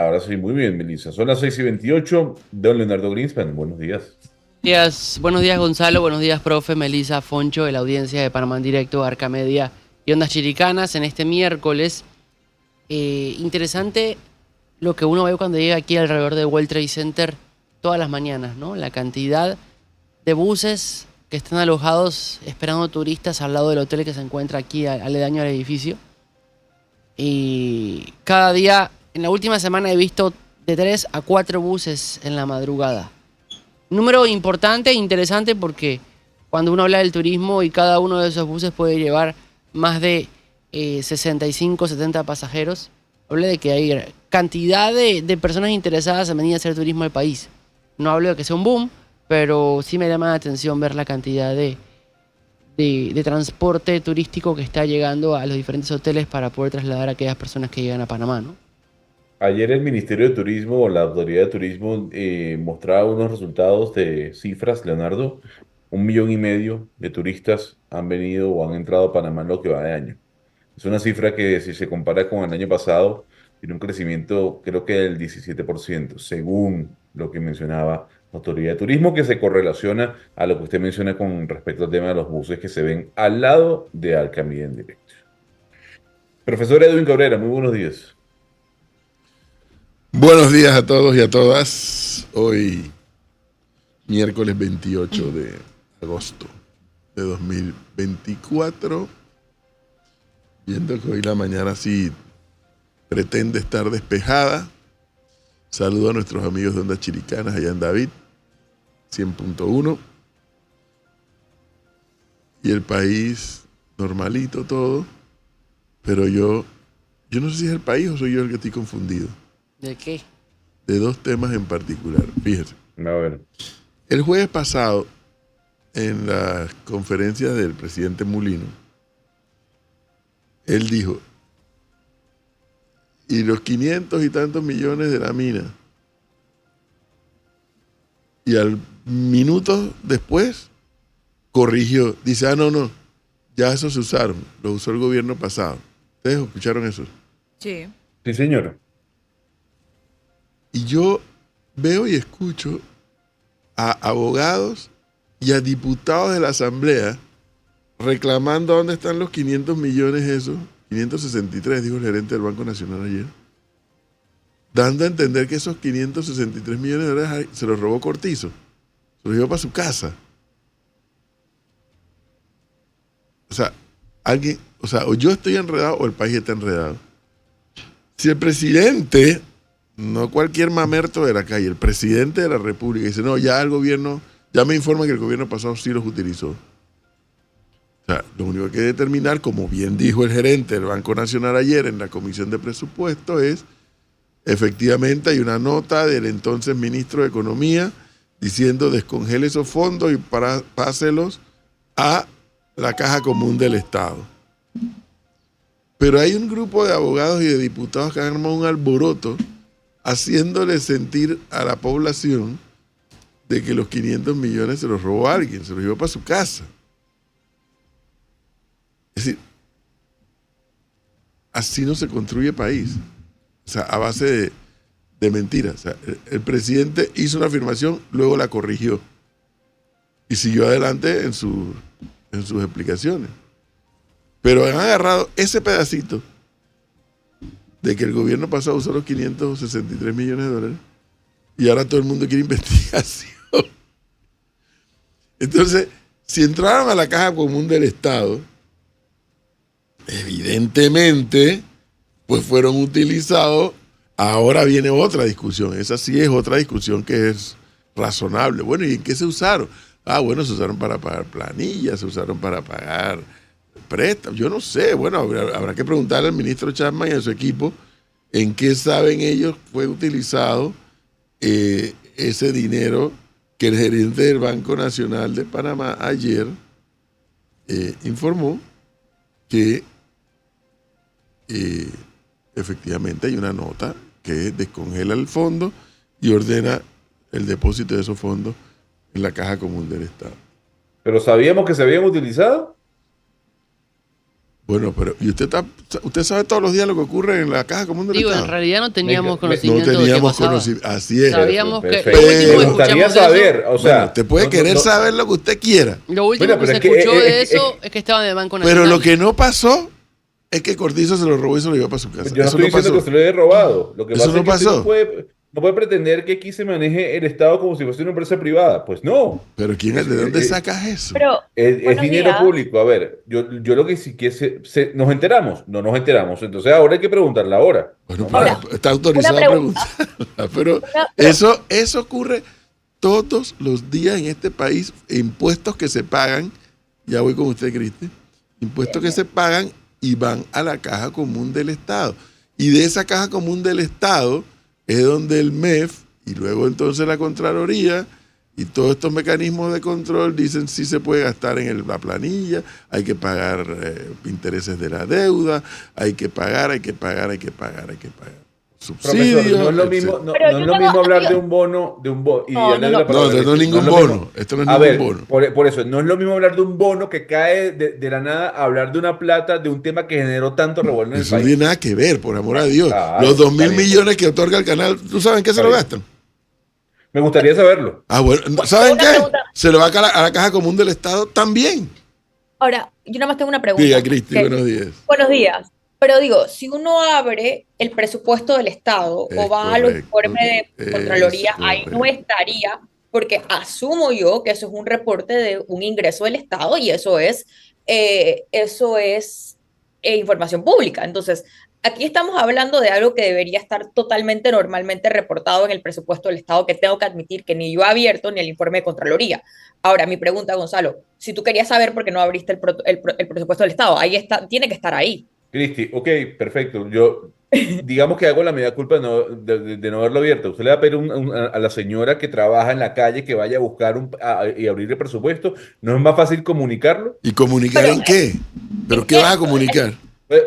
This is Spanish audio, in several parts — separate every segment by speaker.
Speaker 1: Ahora sí, muy bien, Melissa. Son las 6:28. Don Leonardo Greenspan, buenos días.
Speaker 2: Buenos días Gonzalo, buenos días profe, Melisa, Foncho, de la audiencia de Panamá en Directo, Arcamedia y Ondas Chiricanas en este miércoles. Interesante lo que uno ve cuando llega aquí alrededor del World Trade Center todas las mañanas, ¿no? La cantidad de buses que están alojados esperando turistas al lado del hotel que se encuentra aquí aledaño al edificio. Y cada día, en la última semana he visto de 3 a 4 buses en la madrugada. Número importante e interesante porque cuando uno habla del turismo y cada uno de esos buses puede llevar más de 65, 70 pasajeros, habla de que hay cantidad de personas interesadas en venir a hacer turismo al país. No hablo de que sea un boom, pero sí me llama la atención ver la cantidad de transporte turístico que está llegando a los diferentes hoteles para poder trasladar a aquellas personas que llegan a Panamá, ¿no?
Speaker 1: Ayer el Ministerio de Turismo o la Autoridad de Turismo mostraba unos resultados de cifras, Leonardo. 1,5 millones de turistas han venido o han entrado a Panamá en lo que va de año. Es una cifra que si se compara con el año pasado, tiene un crecimiento creo que del 17%, según lo que mencionaba la Autoridad de Turismo, que se correlaciona a lo que usted menciona con respecto al tema de los buses que se ven al lado de Alcamía en directo. Profesor Edwin Cabrera, muy buenos días.
Speaker 3: Buenos días a todos y a todas. Hoy, miércoles 28 de agosto de 2024. Viendo que hoy la mañana sí pretende estar despejada. Saludo a nuestros amigos de Ondas Chiricanas allá en David, 100.1. Y el país normalito todo. Pero yo no sé si es el país o soy yo el que estoy confundido.
Speaker 2: ¿De qué?
Speaker 3: De dos temas en particular. Fíjense.
Speaker 1: A ver.
Speaker 3: El jueves pasado, en la conferencia del presidente Mulino, él dijo, y los 500 y tantos millones de la mina, y al minuto después corrigió, dice, no, ya esos se usaron, los usó el gobierno pasado. ¿Ustedes escucharon eso?
Speaker 4: Sí.
Speaker 1: Sí, señor.
Speaker 3: Y yo veo y escucho a abogados y a diputados de la Asamblea reclamando dónde están los 500 millones esos, 563, dijo el gerente del Banco Nacional ayer, dando a entender que esos 563 millones de dólares se los robó Cortizo, se los llevó para su casa. O sea, o yo estoy enredado o el país está enredado. Si el presidente, no cualquier mamerto de la calle, el presidente de la República dice, no, ya el gobierno, ya me informa que el gobierno pasado sí los utilizó. O sea, lo único que hay que determinar, como bien dijo el gerente del Banco Nacional ayer en la Comisión de Presupuesto, es, efectivamente hay una nota del entonces ministro de Economía diciendo descongele esos fondos y páselos a la Caja Común del Estado. Pero hay un grupo de abogados y de diputados que han armado un alboroto haciéndole sentir a la población de que los 500 millones se los robó alguien, se los llevó para su casa. Es decir, así no se construye país. O sea, a base de mentiras. O sea, el presidente hizo una afirmación, luego la corrigió. Y siguió adelante en sus explicaciones. Pero han agarrado ese pedacito de que el gobierno pasado usó los 563 millones de dólares y ahora todo el mundo quiere investigación. Entonces, si entraron a la Caja Común del Estado, evidentemente, pues fueron utilizados. Ahora viene otra discusión. Esa sí es otra discusión que es razonable. Bueno, ¿y en qué se usaron? Bueno, se usaron para pagar planillas, se usaron para pagar préstamos. Yo no sé. Bueno, habrá que preguntarle al ministro Chapman y a su equipo en qué saben ellos fue utilizado ese dinero que el gerente del Banco Nacional de Panamá ayer informó que efectivamente hay una nota que descongela el fondo y ordena el depósito de esos fondos en la Caja Común del Estado.
Speaker 1: ¿Pero sabíamos que se habían utilizado?
Speaker 3: Bueno, pero ¿y usted sabe todos los días lo que ocurre en la Caja Común del
Speaker 2: Digo, en
Speaker 3: Estado?
Speaker 2: realidad no teníamos
Speaker 1: No
Speaker 2: conocimiento
Speaker 3: No
Speaker 2: de qué
Speaker 3: teníamos
Speaker 2: pasaba.
Speaker 3: conocimiento. Así es.
Speaker 2: Sabíamos que
Speaker 1: Perfecto.
Speaker 2: lo último
Speaker 1: Me
Speaker 2: que
Speaker 1: gustaría
Speaker 2: escuchamos de
Speaker 1: saber,
Speaker 2: eso,
Speaker 1: o sea,
Speaker 3: Bueno, usted puede querer saber lo que usted quiera.
Speaker 2: lo último
Speaker 1: Bueno,
Speaker 2: que se
Speaker 1: pero es que,
Speaker 2: escuchó de
Speaker 1: es
Speaker 2: eso es que estaba en el Banco Nacional.
Speaker 3: Pero lo que no pasó es que Cortizo se lo robó y se lo llevó para su casa.
Speaker 1: yo no
Speaker 3: Eso
Speaker 1: estoy
Speaker 3: no
Speaker 1: diciendo
Speaker 3: pasó.
Speaker 1: que se lo haya robado. Lo que
Speaker 3: Eso
Speaker 1: pasa
Speaker 3: no
Speaker 1: es que usted
Speaker 3: pasó.
Speaker 1: no puede pretender que aquí se maneje el Estado como si fuese una empresa privada. Pues no.
Speaker 3: Pero ¿de dónde sacas eso?
Speaker 4: Pero,
Speaker 1: Es
Speaker 4: buenos
Speaker 1: dinero
Speaker 4: días.
Speaker 1: público. A ver, yo lo que sí que nos enteramos, no nos enteramos. Entonces ahora hay que preguntarle ahora.
Speaker 3: Bueno,
Speaker 1: No
Speaker 3: pero
Speaker 1: más.
Speaker 3: está autorizado
Speaker 4: una
Speaker 3: a
Speaker 4: pregunta.
Speaker 3: preguntarla. Pero
Speaker 4: Una-
Speaker 3: eso ocurre todos los días en este país. Impuestos que se pagan, ya voy con usted, Cristi, impuestos que se pagan y van a la Caja Común del Estado. Y de esa Caja Común del Estado es donde el MEF y luego entonces la Contraloría y todos estos mecanismos de control dicen si se puede gastar en la planilla, hay que pagar intereses de la deuda, hay que pagar.
Speaker 1: Profesor,
Speaker 3: Subsidios,
Speaker 1: no es lo
Speaker 3: etcétera.
Speaker 1: mismo,
Speaker 4: Pero
Speaker 1: no
Speaker 4: yo
Speaker 1: es lo
Speaker 4: tengo-
Speaker 1: mismo hablar
Speaker 4: yo-
Speaker 1: de un bono, y
Speaker 4: No,
Speaker 1: darle
Speaker 4: no,
Speaker 1: la
Speaker 4: no.
Speaker 1: palabra.
Speaker 3: No, esto no es ningún
Speaker 1: lo
Speaker 3: bono.
Speaker 1: mismo.
Speaker 3: Esto no es
Speaker 1: A
Speaker 3: ningún
Speaker 1: ver,
Speaker 3: bono.
Speaker 1: por eso, no es lo mismo hablar de un bono que cae de la nada a hablar de una plata, de un tema que generó tanto revuelo en el
Speaker 3: Eso no
Speaker 1: país.
Speaker 3: tiene nada que ver, por amor a Dios.
Speaker 1: Ah,
Speaker 3: Los
Speaker 1: está
Speaker 3: 2.000
Speaker 1: bien.
Speaker 3: millones que otorga el canal, ¿tú sabes en qué se
Speaker 1: Está
Speaker 3: lo
Speaker 1: bien.
Speaker 3: gastan?
Speaker 1: Me gustaría saberlo.
Speaker 3: Ah, bueno, ¿saben
Speaker 4: Una
Speaker 3: qué?
Speaker 4: pregunta.
Speaker 3: Se lo va a la Caja Común del Estado también.
Speaker 4: Ahora, yo nada más tengo una pregunta.
Speaker 3: Diga, Cristi,
Speaker 4: Ok.
Speaker 3: buenos días.
Speaker 4: Buenos días. Pero digo, si uno abre el presupuesto del Estado
Speaker 3: Es
Speaker 4: o va a los
Speaker 3: correcto,
Speaker 4: informes de
Speaker 3: es
Speaker 4: Contraloría, ahí no
Speaker 3: correcto.
Speaker 4: estaría, porque asumo yo que eso es un reporte de un ingreso del Estado y eso es información pública. Entonces, aquí estamos hablando de algo que debería estar totalmente normalmente reportado en el presupuesto del Estado, que tengo que admitir que ni yo he abierto ni el informe de Contraloría. Ahora, mi pregunta, Gonzalo, si tú querías saber por qué no abriste el presupuesto del Estado, ahí está, tiene que estar ahí.
Speaker 1: Cristi, ok, perfecto. Yo, digamos que hago la media culpa de no haberlo abierto. Usted le va a pedir a la señora que trabaja en la calle que vaya a buscar y abrir el presupuesto. ¿No es más fácil comunicarlo?
Speaker 3: ¿Y comunicar
Speaker 4: Pero,
Speaker 3: en qué? ¿Pero qué vas a comunicar?
Speaker 1: Pues,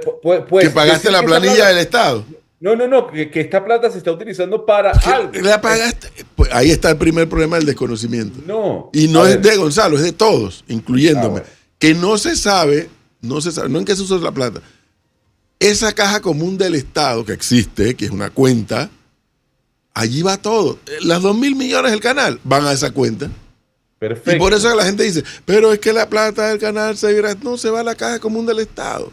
Speaker 3: ¿Que pagaste
Speaker 1: decir
Speaker 3: la
Speaker 1: que esta
Speaker 3: planilla
Speaker 1: plata-
Speaker 3: del Estado?
Speaker 1: No, que esta plata se está utilizando para algo.
Speaker 3: ¿Que la pagaste? Pues ahí está el primer problema del desconocimiento.
Speaker 1: No.
Speaker 3: Y no
Speaker 1: A
Speaker 3: es
Speaker 1: ver,
Speaker 3: de Gonzalo, es de todos, incluyéndome.
Speaker 1: bueno.
Speaker 3: Que no se sabe, no en qué se usa la plata. Esa Caja Común del Estado que existe, que es una cuenta, allí va todo. Las 2.000 millones del canal van a esa cuenta.
Speaker 1: Perfecto.
Speaker 3: Y por eso la gente dice, pero es que la plata del canal no se va a la Caja Común del Estado.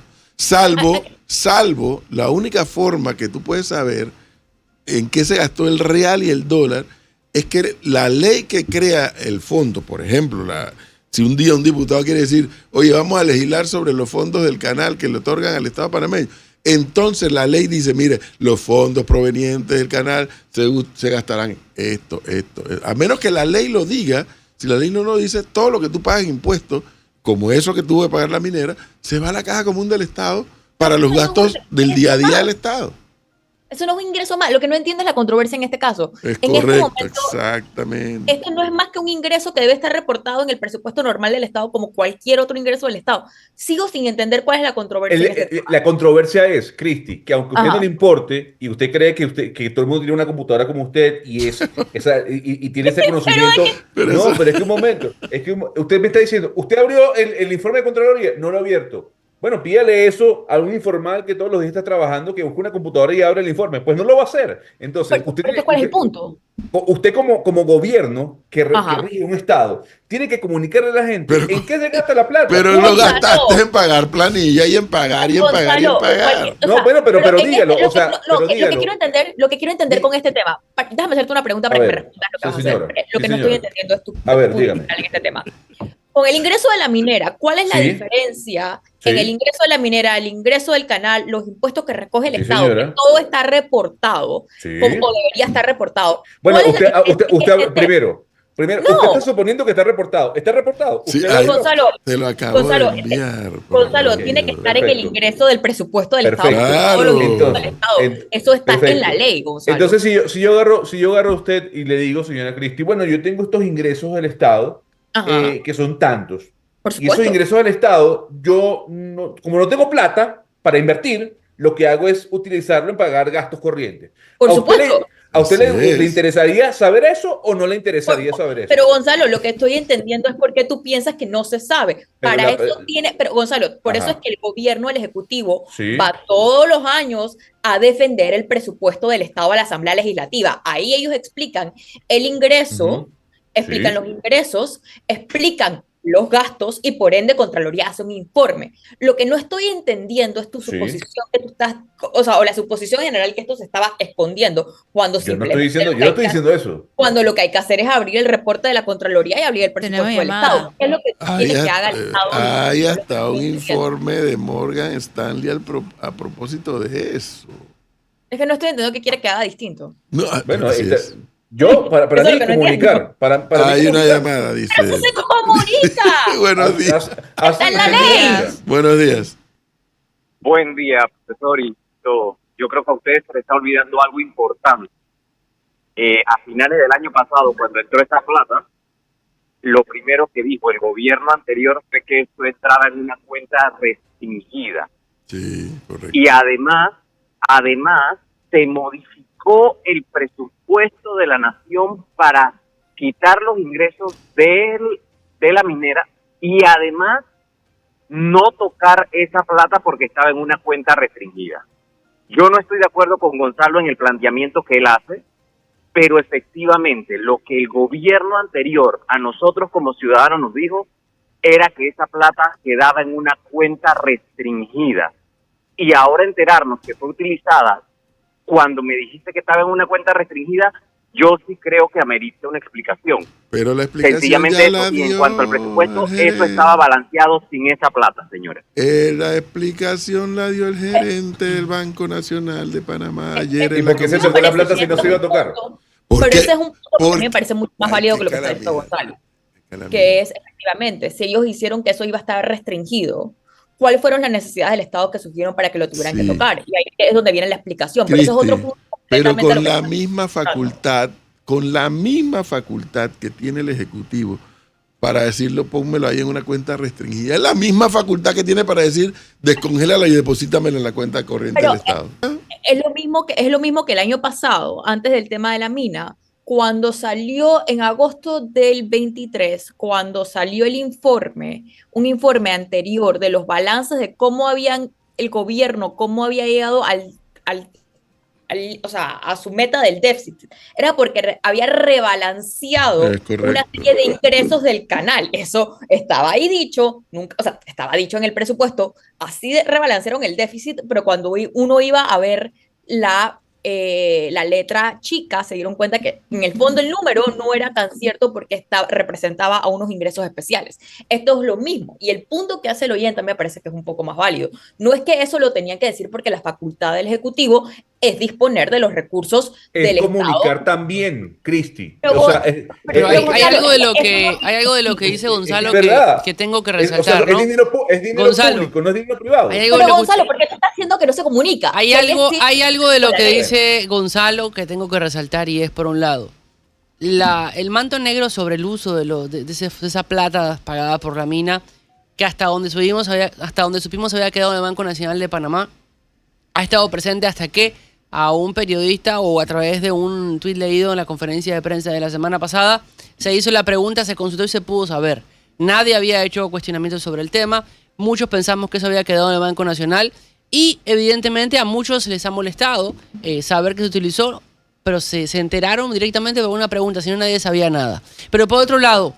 Speaker 3: Salvo la única forma que tú puedes saber en qué se gastó el real y el dólar es que la ley que crea el fondo, por ejemplo, si un día un diputado quiere decir, oye, vamos a legislar sobre los fondos del canal que le otorgan al Estado panameño, entonces la ley dice, mire, los fondos provenientes del canal se gastarán esto. A menos que la ley lo diga, si la ley no lo dice, todo lo que tú pagas en impuestos, como eso que tuvo que pagar la minera, se va a la Caja Común del Estado para los gastos del día a día del Estado.
Speaker 4: Eso no es un ingreso más. Lo que no entiendo es la controversia en este caso.
Speaker 3: Es
Speaker 4: En este
Speaker 3: correcto,
Speaker 4: momento,
Speaker 3: exactamente.
Speaker 4: este no es más que un ingreso que debe estar reportado en el presupuesto normal del Estado como cualquier otro ingreso del Estado. Sigo sin entender cuál es la controversia en este tema.
Speaker 1: La controversia es, Cristi, que aunque a usted no
Speaker 4: Ajá.
Speaker 1: le importe y usted cree que todo el mundo tiene una computadora como usted y tiene ese conocimiento,
Speaker 3: pero
Speaker 1: no,
Speaker 3: eso-
Speaker 1: pero es que un momento, usted me está diciendo, usted abrió el informe de Contraloría, no lo ha abierto. Bueno, pídale eso a un informal que todos los días está trabajando, que busque una computadora y abre el informe. Pues no lo va a hacer. Entonces,
Speaker 4: Pero entonces, ¿cuál es el punto?
Speaker 1: usted como gobierno que
Speaker 4: Ajá.
Speaker 1: rige un Estado, tiene que comunicarle a la gente
Speaker 3: Pero-
Speaker 1: en qué se gasta la plata.
Speaker 3: Pero
Speaker 4: Gonzalo.
Speaker 3: lo gastaste en pagar planilla y en pagar y en pagar y en
Speaker 4: Gonzalo,
Speaker 3: pagar.
Speaker 4: o
Speaker 1: No,
Speaker 4: sea,
Speaker 1: bueno, pero
Speaker 4: en
Speaker 1: dígalo,
Speaker 4: este-
Speaker 1: o sea,
Speaker 4: lo
Speaker 1: pero
Speaker 4: que
Speaker 1: dígalo.
Speaker 4: lo que quiero entender con este tema, déjame hacerte una pregunta
Speaker 1: A
Speaker 4: para que me
Speaker 1: ver,
Speaker 4: respondas lo que
Speaker 1: sí,
Speaker 4: vas a
Speaker 1: señora,
Speaker 4: hacer. Lo
Speaker 1: sí,
Speaker 4: que no
Speaker 1: señora.
Speaker 4: estoy entendiendo es tu
Speaker 1: A ver,
Speaker 4: punto
Speaker 1: dígame.
Speaker 4: inicial en este tema. Con el ingreso de la minera, ¿cuál es la
Speaker 1: Sí.
Speaker 4: diferencia
Speaker 1: Sí.
Speaker 4: en el ingreso de la minera, el ingreso del canal, los impuestos que recoge el
Speaker 1: Sí,
Speaker 4: Estado?
Speaker 1: señora.
Speaker 4: Que todo está reportado,
Speaker 1: Sí.
Speaker 4: o debería estar reportado.
Speaker 1: Bueno,
Speaker 4: ¿Cuál es la diferencia en este-
Speaker 1: primero,
Speaker 4: No.
Speaker 1: usted está suponiendo que está reportado. ¿Está reportado?
Speaker 3: Sí,
Speaker 1: Usted
Speaker 3: ahí-
Speaker 1: lo-
Speaker 4: Gonzalo,
Speaker 3: Te lo acabo
Speaker 4: Gonzalo,
Speaker 3: de enviar.
Speaker 4: Gonzalo,
Speaker 1: Ok,
Speaker 4: tiene que estar en el
Speaker 1: perfecto.
Speaker 4: ingreso del presupuesto del Estado.
Speaker 1: Perfecto.
Speaker 4: porque todos los
Speaker 3: Claro.
Speaker 4: ingresos del Estado. Eso está en
Speaker 1: perfecto.
Speaker 4: la ley, Gonzalo.
Speaker 1: Entonces, si yo agarro a usted y le digo, señora Cristi, bueno, yo tengo estos ingresos del Estado
Speaker 4: Ajá,
Speaker 1: que son tantos.
Speaker 4: por
Speaker 1: Y esos
Speaker 4: supuesto.
Speaker 1: ingresos del Estado, como no tengo plata para invertir, lo que hago es utilizarlo en pagar gastos corrientes.
Speaker 4: Por
Speaker 1: A usted
Speaker 4: supuesto.
Speaker 1: ¿A usted
Speaker 3: Así
Speaker 1: le
Speaker 3: es.
Speaker 1: interesaría saber eso o no le interesaría saber eso?
Speaker 4: Pero Gonzalo, lo que estoy entendiendo es por qué tú piensas que no se sabe.
Speaker 1: Pero
Speaker 4: Para eso tiene, pero Gonzalo, por eso es
Speaker 1: Ajá,
Speaker 4: que el gobierno, el ejecutivo,
Speaker 1: sí,
Speaker 4: va todos los años a defender el presupuesto del Estado a la Asamblea Legislativa. Ahí ellos explican el ingreso,
Speaker 1: ujú,
Speaker 4: explican
Speaker 1: sí,
Speaker 4: los ingresos, explican los gastos y por ende Contraloría hace un informe. Lo que no estoy entendiendo es tu
Speaker 1: sí.
Speaker 4: suposición que tú estás, o sea, o la suposición general que esto se estaba escondiendo, cuando simplemente lo
Speaker 1: Yo
Speaker 4: que
Speaker 1: no
Speaker 4: hay
Speaker 1: estoy
Speaker 4: que
Speaker 1: diciendo eso.
Speaker 4: cuando lo que hay que hacer es abrir el reporte de la Contraloría y abrir el
Speaker 5: Tenemos
Speaker 4: presupuesto del Estado.
Speaker 5: llamada.
Speaker 4: ¿Qué es lo que tú
Speaker 3: Hay
Speaker 4: quieres que haga
Speaker 3: hasta,
Speaker 4: el Estado?
Speaker 3: hay
Speaker 4: No lo
Speaker 3: hasta un
Speaker 4: estoy entendiendo.
Speaker 3: informe de Morgan Stanley a propósito de eso.
Speaker 4: Es que no estoy entendiendo qué quiere que haga distinto.
Speaker 3: No,
Speaker 1: Bueno,
Speaker 3: así es.
Speaker 1: yo, para
Speaker 4: Eso es
Speaker 1: mí
Speaker 4: lo que no entiendo.
Speaker 1: comunicar, para mí
Speaker 3: Hay una
Speaker 1: comunicar,
Speaker 3: llamada, dice
Speaker 4: ¡Eso
Speaker 3: él.
Speaker 4: se comunica!
Speaker 3: Buenos días.
Speaker 1: así
Speaker 4: ¡Está en la
Speaker 1: se
Speaker 4: ley!
Speaker 1: comunica.
Speaker 3: Buenos días.
Speaker 6: Buen día, profesor. Y yo creo que a ustedes se les está olvidando algo importante. A finales del año pasado, cuando entró esta plata, lo primero que dijo el gobierno anterior fue que esto entraba en una cuenta restringida.
Speaker 3: Sí, correcto.
Speaker 6: Y además se modificó el presupuesto de la nación para quitar los ingresos de la minera y además no tocar esa plata porque estaba en una cuenta restringida. Yo no estoy de acuerdo con Gonzalo en el planteamiento que él hace, pero efectivamente lo que el gobierno anterior a nosotros como ciudadanos nos dijo era que esa plata quedaba en una cuenta restringida. Y ahora enterarnos que fue utilizada cuando me dijiste que estaba en una cuenta restringida, yo sí creo que amerita una explicación.
Speaker 3: Pero la explicación
Speaker 6: Sencillamente
Speaker 3: ya
Speaker 6: eso,
Speaker 3: la
Speaker 6: y en
Speaker 3: dio
Speaker 6: cuanto al presupuesto,
Speaker 3: el
Speaker 6: eso
Speaker 3: gerente.
Speaker 6: estaba balanceado sin esa plata, señores.
Speaker 3: La explicación la dio el gerente del Banco Nacional de Panamá ayer
Speaker 1: ¿Y
Speaker 3: en
Speaker 1: por
Speaker 3: la
Speaker 1: qué se
Speaker 3: comisión.
Speaker 1: tocó la plata si no se iba a tocar?
Speaker 3: ¿Por
Speaker 4: Pero
Speaker 3: qué?
Speaker 4: ese es un punto que a mí
Speaker 3: Porque-
Speaker 4: me parece mucho más
Speaker 3: Ay,
Speaker 4: válido
Speaker 3: qué
Speaker 4: que lo que está
Speaker 3: calamidad.
Speaker 4: diciendo Gonzalo.
Speaker 3: Qué calamidad.
Speaker 4: Que es efectivamente, si ellos hicieron que eso iba a estar restringido, ¿cuáles fueron las necesidades del Estado que surgieron para que lo tuvieran que
Speaker 3: Sí.
Speaker 4: tocar? Y ahí es donde viene la explicación. Pero eso es otro
Speaker 3: Cristi,
Speaker 4: punto
Speaker 3: pero
Speaker 4: completamente a lo
Speaker 3: con
Speaker 4: que
Speaker 3: la
Speaker 4: estamos
Speaker 3: misma
Speaker 4: hablando.
Speaker 3: facultad, con la misma facultad que tiene el Ejecutivo para decirlo, pónmelo ahí en una cuenta restringida. Es la misma facultad que tiene para decir, descongélala y deposítamela en la cuenta corriente
Speaker 4: Pero
Speaker 3: del Estado.
Speaker 4: es lo mismo que el año pasado, antes del tema de la mina, cuando salió en agosto del 23, cuando salió el informe, un informe anterior de los balances de cómo habían el gobierno, cómo había llegado o sea, a su meta del déficit, era porque había rebalanceado
Speaker 3: Es correcto.
Speaker 4: una serie de ingresos del canal. Eso estaba ahí dicho, nunca, o sea, estaba dicho en el presupuesto, así rebalancearon el déficit, pero cuando uno iba a ver la letra chica, se dieron cuenta que en el fondo el número no era tan cierto porque representaba a unos ingresos especiales. Esto es lo mismo. Y el punto que hace el oyente me parece que es un poco más válido. No es que eso lo tenían que decir porque la facultad del Ejecutivo es disponer de los recursos del
Speaker 1: Es comunicar
Speaker 4: Estado.
Speaker 1: también, Cristi.
Speaker 4: Pero
Speaker 1: O sea,
Speaker 2: Pero
Speaker 4: Pero
Speaker 2: hay
Speaker 4: Gonzalo,
Speaker 2: algo de lo
Speaker 4: es-
Speaker 2: que, hay algo de lo que dice Gonzalo
Speaker 1: es verdad.
Speaker 2: que tengo que
Speaker 1: o sea,
Speaker 2: resaltar, ¿no?
Speaker 1: es dinero
Speaker 2: Gonzalo.
Speaker 1: público, no es dinero privado.
Speaker 2: Hay algo
Speaker 4: Pero
Speaker 2: de lo que-
Speaker 4: Gonzalo, ¿por qué tú estás haciendo que no se comunica?
Speaker 2: Hay
Speaker 4: Si ahí
Speaker 2: algo,
Speaker 4: sí-
Speaker 2: hay algo de lo
Speaker 4: la
Speaker 2: que
Speaker 4: ley.
Speaker 2: dice Gonzalo que tengo que resaltar y es por un lado el manto negro sobre el uso de esa plata pagada por la mina que hasta donde supimos había quedado en el Banco Nacional de Panamá ha estado presente hasta que a un periodista o a través de un tuit leído en la conferencia de prensa de la semana pasada se hizo la pregunta, se consultó y se pudo saber. Nadie había hecho cuestionamientos sobre el tema, muchos pensamos que eso había quedado en el Banco Nacional y evidentemente a muchos les ha molestado saber que se utilizó, pero se enteraron directamente por una pregunta, si no nadie sabía nada. Pero por otro lado,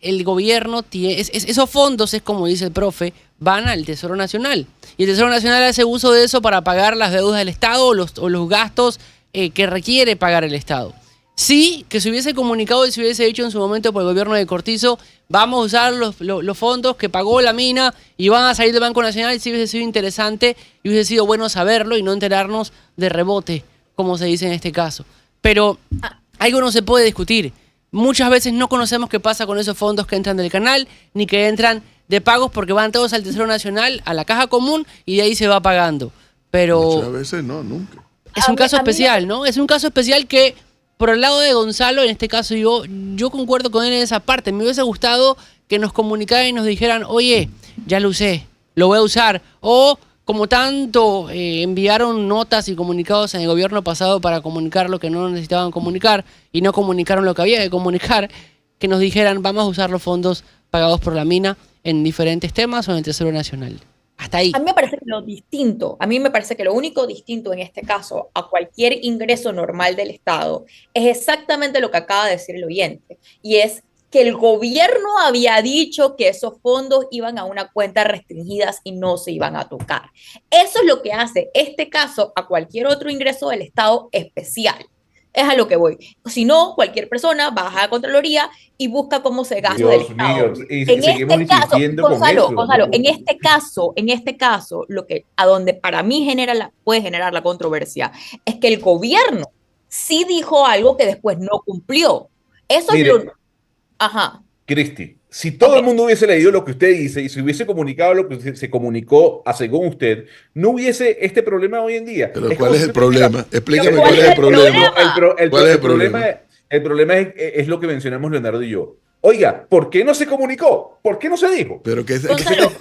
Speaker 2: el gobierno tiene, esos fondos, es como dice el profe, van al Tesoro Nacional. Y el Tesoro Nacional hace uso de eso para pagar las deudas del Estado o los gastos que requiere pagar el Estado. Sí, que se hubiese comunicado y se hubiese dicho en su momento por el gobierno de Cortizo, vamos a usar los fondos que pagó la mina y van a salir del Banco Nacional, sí hubiese sido interesante y hubiese sido bueno saberlo y no enterarnos de rebote, como se dice en este caso. Pero algo no se puede discutir. Muchas veces no conocemos qué pasa con esos fondos que entran del canal, ni que entran de pagos porque van todos al Tesoro Nacional, a la caja común y de ahí se va pagando. Pero
Speaker 3: Muchas veces no, nunca.
Speaker 2: es un caso especial, ¿no? Es un caso especial que, por el lado de Gonzalo, en este caso yo concuerdo con él en esa parte. Me hubiese gustado que nos comunicaran y nos dijeran, oye, ya lo usé, lo voy a usar. O como tanto enviaron notas y comunicados en el gobierno pasado para comunicar lo que no necesitaban comunicar y no comunicaron lo que había que comunicar, que nos dijeran vamos a usar los fondos pagados por la mina en diferentes temas o en el Tesoro Nacional. Hasta ahí.
Speaker 4: A mí me parece que lo distinto, a mí me parece que lo único distinto en este caso a cualquier ingreso normal del Estado es exactamente lo que acaba de decir el oyente, y es que el gobierno había dicho que esos fondos iban a una cuenta restringidas y no se iban a tocar. Eso es lo que hace este caso a cualquier otro ingreso del Estado especial. Es a lo que voy. Si no, cualquier persona baja a la Contraloría y busca cómo se gasta del
Speaker 1: Dios mío,
Speaker 4: Estado.
Speaker 1: y
Speaker 4: En
Speaker 1: seguimos
Speaker 4: este caso,
Speaker 1: insistiendo con
Speaker 4: Gonzalo,
Speaker 1: eso.
Speaker 4: Gonzalo,
Speaker 1: ¿no?
Speaker 4: en este caso, lo que a donde para mí puede generar la controversia es que el gobierno sí dijo algo que después no cumplió. Eso es
Speaker 1: Mire,
Speaker 4: lo. Ajá.
Speaker 1: Cristi, si todo
Speaker 4: Ok.
Speaker 1: el mundo hubiese leído lo que usted dice y se hubiese comunicado lo que se comunicó según usted, no hubiese este problema hoy en día.
Speaker 3: Pero
Speaker 1: Es
Speaker 3: ¿cuál
Speaker 1: como
Speaker 3: es
Speaker 1: si
Speaker 3: el
Speaker 1: usted dijera,
Speaker 3: problema? Explícame
Speaker 4: Pero
Speaker 3: cuál es el problema. ¿Cuál es el problema?
Speaker 1: el problema es lo que mencionamos Leonardo y yo. Oiga, ¿por qué no se comunicó? ¿Por qué no se dijo?
Speaker 3: Pero que
Speaker 4: Gonzalo,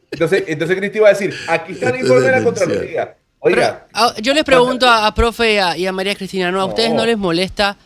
Speaker 1: Entonces Cristi va a decir, aquí está el
Speaker 3: Esto es
Speaker 1: informe de la
Speaker 3: demencial.
Speaker 1: Contraloría.
Speaker 2: Pero,
Speaker 1: Oiga,
Speaker 2: yo les pregunto a profe y a María Cristina, ¿no? ¿A ustedes no les molesta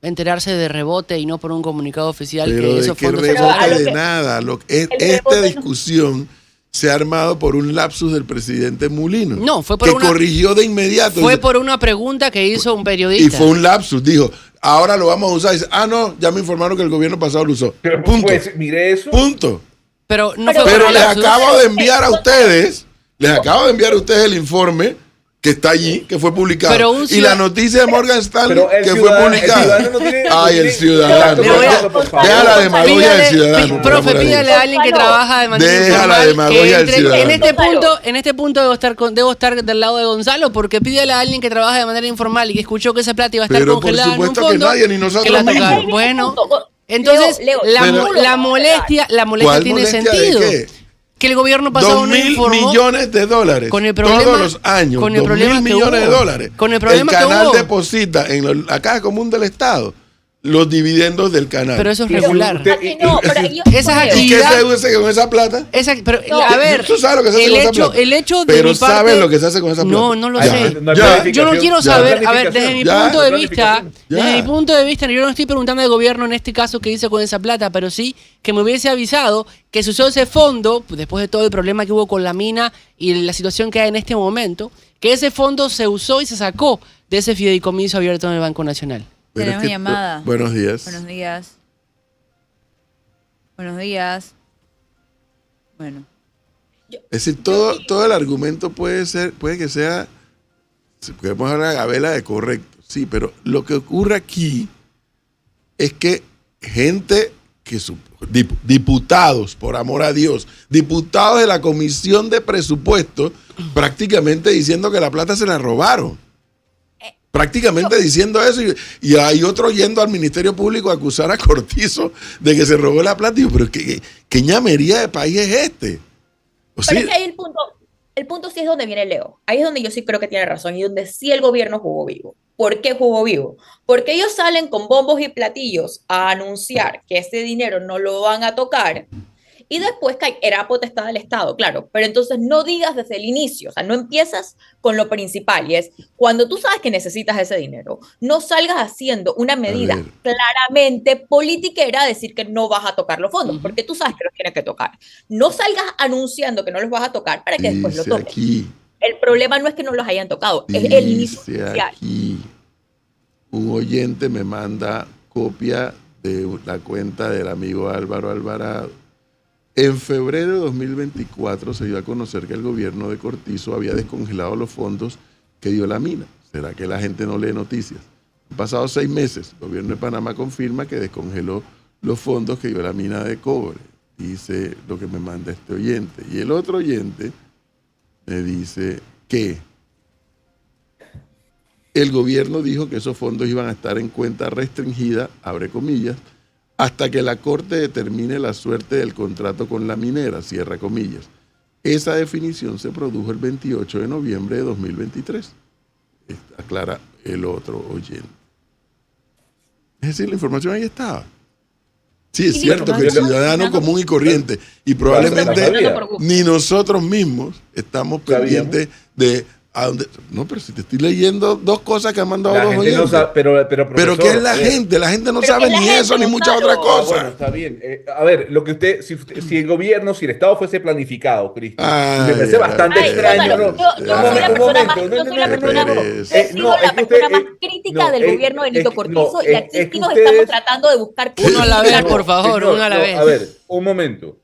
Speaker 2: enterarse de rebote y no por un comunicado oficial
Speaker 3: Pero
Speaker 2: que
Speaker 3: de
Speaker 2: esos
Speaker 3: qué
Speaker 2: fondos se
Speaker 4: Pero a
Speaker 3: rebote
Speaker 4: lo
Speaker 3: de
Speaker 4: que-
Speaker 3: nada.
Speaker 4: el
Speaker 3: Esta
Speaker 4: rebote no-
Speaker 3: discusión se ha armado por un lapsus del presidente Mulino.
Speaker 2: No, fue por
Speaker 3: que
Speaker 2: una-
Speaker 3: corrigió de inmediato.
Speaker 2: Fue por una pregunta que hizo un
Speaker 3: Y
Speaker 2: periodista.
Speaker 3: fue un lapsus. Dijo, ahora lo vamos a usar. Dice, no, ya me informaron que el gobierno pasado lo usó. Punto.
Speaker 1: pues mire eso.
Speaker 3: Punto.
Speaker 2: Pero no
Speaker 4: Pero-
Speaker 2: fue
Speaker 3: Pero
Speaker 2: por
Speaker 3: les
Speaker 2: lapsus.
Speaker 3: acabo de enviar a ustedes, el informe que está allí, que fue publicado.
Speaker 2: Pero un
Speaker 3: Y la noticia de Morgan Stanley,
Speaker 1: Pero el
Speaker 3: que fue
Speaker 1: ciudadano-
Speaker 3: publicada.
Speaker 1: el ciudadano no tiene-
Speaker 3: Ay,
Speaker 1: no
Speaker 3: el
Speaker 1: tiene-
Speaker 3: ciudadano.
Speaker 2: Le voy a-
Speaker 3: Deja la demagogia del ciudadano. por
Speaker 2: Profe,
Speaker 3: amor a Dios.
Speaker 2: pídale a alguien que
Speaker 4: Gonzalo,
Speaker 2: trabaja de manera
Speaker 3: deja la
Speaker 2: informal
Speaker 3: demagogia
Speaker 2: que
Speaker 3: del
Speaker 2: entre.
Speaker 3: ciudadano.
Speaker 2: En este punto debo estar del lado de Gonzalo, porque pídele a alguien que trabaja de manera informal y que escuchó que esa plata iba a estar
Speaker 3: Pero por
Speaker 2: congelada en un
Speaker 3: supuesto que
Speaker 2: fondo.
Speaker 3: nadie, ni nosotros
Speaker 2: que la
Speaker 3: mismos.
Speaker 2: tocaron. Bueno, entonces
Speaker 4: Leo,
Speaker 2: la molestia
Speaker 3: ¿Cuál
Speaker 2: tiene
Speaker 3: molestia de
Speaker 2: sentido.
Speaker 3: qué?
Speaker 2: Que el gobierno pasado no
Speaker 3: 2.000
Speaker 2: informó.
Speaker 3: millones de dólares.
Speaker 2: Con el problema-
Speaker 3: todos los años.
Speaker 2: con el
Speaker 3: 2.000
Speaker 2: problema que
Speaker 3: millones de
Speaker 2: hubo.
Speaker 3: dólares.
Speaker 2: Con el problema que
Speaker 3: el canal
Speaker 2: hubo.
Speaker 3: deposita en la caja común del Estado los dividendos del canal.
Speaker 2: Pero eso es
Speaker 1: Pero
Speaker 2: regular.
Speaker 1: usted-
Speaker 4: No, pero yo-
Speaker 2: Esas
Speaker 4: Leo,
Speaker 3: ¿Y qué
Speaker 2: actividad-
Speaker 3: se hace con esa plata?
Speaker 2: Pero,
Speaker 4: No,
Speaker 2: a ver,
Speaker 3: tú sabes lo que se hace
Speaker 2: el
Speaker 3: con esa
Speaker 2: hecho,
Speaker 3: plata.
Speaker 2: el hecho de
Speaker 3: Pero
Speaker 2: mi parte,
Speaker 3: ¿sabes lo que se hace con esa plata?
Speaker 2: No, no lo
Speaker 1: Ay,
Speaker 2: sé.
Speaker 1: no hay
Speaker 3: Ya.
Speaker 1: planificación,
Speaker 2: Yo no quiero
Speaker 1: ya.
Speaker 2: saber, a ver, desde mi
Speaker 3: Ya.
Speaker 2: punto de
Speaker 1: Planificación.
Speaker 2: vista,
Speaker 3: Ya.
Speaker 2: desde mi punto de vista, yo no estoy preguntando al gobierno en este caso qué hizo con esa plata, pero sí que me hubiese avisado que se usó ese fondo, después de todo el problema que hubo con la mina y la situación que hay en este momento, que ese fondo se usó y se sacó de ese fideicomiso abierto en el Banco Nacional.
Speaker 3: Pero
Speaker 5: Tenemos
Speaker 3: es
Speaker 5: llamada.
Speaker 3: Buenos días.
Speaker 5: Buenos días. Buenos días. Bueno.
Speaker 3: Es decir, todo el argumento puede que sea, podemos hablar a vela de correcto, sí, pero lo que ocurre aquí es que gente diputados, por amor a Dios, diputados de la Comisión de Presupuestos, prácticamente diciendo que la plata se la robaron. Prácticamente diciendo eso, y hay otro yendo al Ministerio Público a acusar a Cortizo de que se robó la plata. Y yo, pero ¿qué ñamería de país es este? O sea,
Speaker 4: Pero es que ahí el punto sí es donde viene Leo. Ahí es donde yo sí creo que tiene razón y donde sí el gobierno jugó vivo. ¿Por qué jugó vivo? Porque ellos salen con bombos y platillos a anunciar que ese dinero no lo van a tocar y después era potestad del Estado, claro. Pero entonces no digas desde el inicio, o sea, no empiezas con lo principal y es cuando tú sabes que necesitas ese dinero, no salgas haciendo una medida
Speaker 3: ver.
Speaker 4: claramente politiquera a decir que no vas a tocar los fondos, porque tú sabes que los tienes que tocar. No salgas anunciando que no los vas a tocar para que después lo
Speaker 3: dice
Speaker 4: toques.
Speaker 3: aquí,
Speaker 4: El problema no es que no los hayan tocado, es el inicio
Speaker 3: dice
Speaker 4: inicial.
Speaker 3: aquí, un oyente me manda copia de la cuenta del amigo Álvaro Alvarado. En febrero de 2024 se dio a conocer que el gobierno de Cortizo había descongelado los fondos que dio la mina. ¿Será que la gente no lee noticias? Han pasado 6 meses. El gobierno de Panamá confirma que descongeló los fondos que dio la mina de cobre. Dice lo que me manda este oyente. Y el otro oyente me dice que el gobierno dijo que esos fondos iban a estar en cuenta restringida, abre comillas, hasta que la Corte determine la suerte del contrato con la minera, cierra comillas. Esa definición se produjo el 28 de noviembre de 2023, aclara el otro oyente. Es decir, la información ahí estaba. Sí, es
Speaker 4: Y
Speaker 3: cierto que el
Speaker 4: nosotros
Speaker 3: ciudadano
Speaker 4: estamos-
Speaker 3: común y corriente, y
Speaker 1: Lo
Speaker 3: probablemente
Speaker 1: sabía.
Speaker 3: ni nosotros mismos estamos
Speaker 1: Sabíamos.
Speaker 3: pendientes de a dónde. No, pero si te estoy leyendo dos cosas que han mandado
Speaker 1: La
Speaker 3: dos
Speaker 1: gente no
Speaker 3: oyentes.
Speaker 1: sabe, pero
Speaker 3: Pero
Speaker 1: profesor,
Speaker 3: ¿qué es la
Speaker 1: a ver.
Speaker 3: gente? La gente no
Speaker 4: Pero
Speaker 3: sabe
Speaker 4: ¿qué es la
Speaker 3: ni
Speaker 4: gente,
Speaker 3: eso ni mucha
Speaker 4: Gonzalo?
Speaker 3: otra
Speaker 1: Ah,
Speaker 3: cosa.
Speaker 1: bueno, está bien. A ver, lo que si el gobierno, si el Estado fuese planificado, Cristo, me parece bastante
Speaker 4: Ay,
Speaker 1: extraño,
Speaker 4: Gonzalo,
Speaker 1: ¿no?
Speaker 4: yo
Speaker 1: Un
Speaker 4: soy la
Speaker 1: momento,
Speaker 4: persona más,
Speaker 1: no,
Speaker 4: yo soy la
Speaker 1: no, no,
Speaker 4: persona,
Speaker 1: no, no.
Speaker 4: yo he sido
Speaker 1: No, es
Speaker 4: la
Speaker 1: que usted,
Speaker 4: persona más crítica
Speaker 1: no,
Speaker 4: del gobierno de Nito Cortizo
Speaker 1: no,
Speaker 4: y aquí
Speaker 1: es
Speaker 4: sí
Speaker 1: que
Speaker 4: nos
Speaker 1: ustedes,
Speaker 4: estamos tratando de buscar
Speaker 2: Uno a la vez,
Speaker 1: no,
Speaker 2: por favor,
Speaker 1: señor,
Speaker 2: uno a la
Speaker 1: no,
Speaker 2: vez.
Speaker 1: a ver, un momento.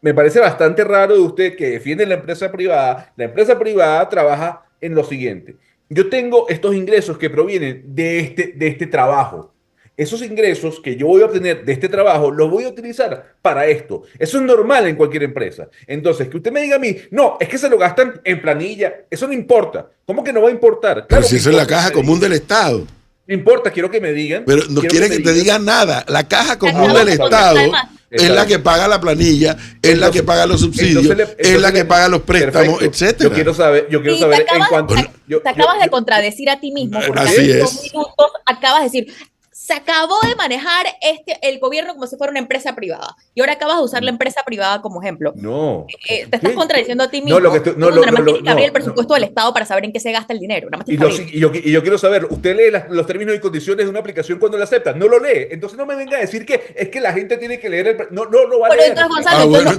Speaker 1: Me parece bastante raro de usted que defiende la empresa privada. La empresa privada trabaja en lo siguiente. Yo tengo estos ingresos que provienen de este trabajo. Esos ingresos que yo voy a obtener de este trabajo los voy a utilizar para esto. Eso es normal en cualquier empresa. Entonces, que usted me diga a mí, no, es que se lo gastan en planilla, eso no importa. ¿Cómo que no va a importar?
Speaker 3: Pero
Speaker 1: Claro
Speaker 3: si
Speaker 1: que
Speaker 3: eso es la
Speaker 1: importa
Speaker 3: caja
Speaker 1: que me
Speaker 3: común
Speaker 1: digan.
Speaker 3: del Estado.
Speaker 1: No importa, quiero que me digan.
Speaker 3: Pero no
Speaker 1: quiero
Speaker 3: quiere que
Speaker 1: me
Speaker 3: te
Speaker 1: digan.
Speaker 3: digan nada. La caja común
Speaker 4: acabas
Speaker 3: del
Speaker 4: de
Speaker 3: Estado
Speaker 4: contestar más.
Speaker 3: es la que paga la planilla, es la que paga los subsidios, es la que paga los préstamos,
Speaker 1: Perfecto.
Speaker 3: etcétera.
Speaker 1: yo quiero
Speaker 4: Y
Speaker 1: saber
Speaker 4: te acabas,
Speaker 1: en cuanto.
Speaker 4: te acabas de contradecir a ti mismo, porque
Speaker 3: Así
Speaker 4: hace
Speaker 3: es.
Speaker 4: 2 minutos acabas de decir, se acabó de manejar el gobierno como si fuera una empresa privada. Y ahora acabas de usar la empresa privada como ejemplo.
Speaker 1: No.
Speaker 4: Te estás
Speaker 1: ¿Qué?
Speaker 4: contradiciendo a ti
Speaker 1: No,
Speaker 4: mismo.
Speaker 1: lo que tú- no,
Speaker 4: Cuando nada más
Speaker 1: lo-
Speaker 4: tienes que abrir el
Speaker 1: no,
Speaker 4: presupuesto del Estado para saber en qué se gasta el dinero. Nada más
Speaker 1: Y,
Speaker 4: tienes que abrir.
Speaker 1: yo quiero saber, ¿usted lee los términos y condiciones de una aplicación cuando la acepta? No lo lee. Entonces no me venga a decir que es que la gente tiene que leer No lo va a
Speaker 4: Pero
Speaker 1: leer.
Speaker 4: entonces, Gonzalo,
Speaker 3: Ah, bueno,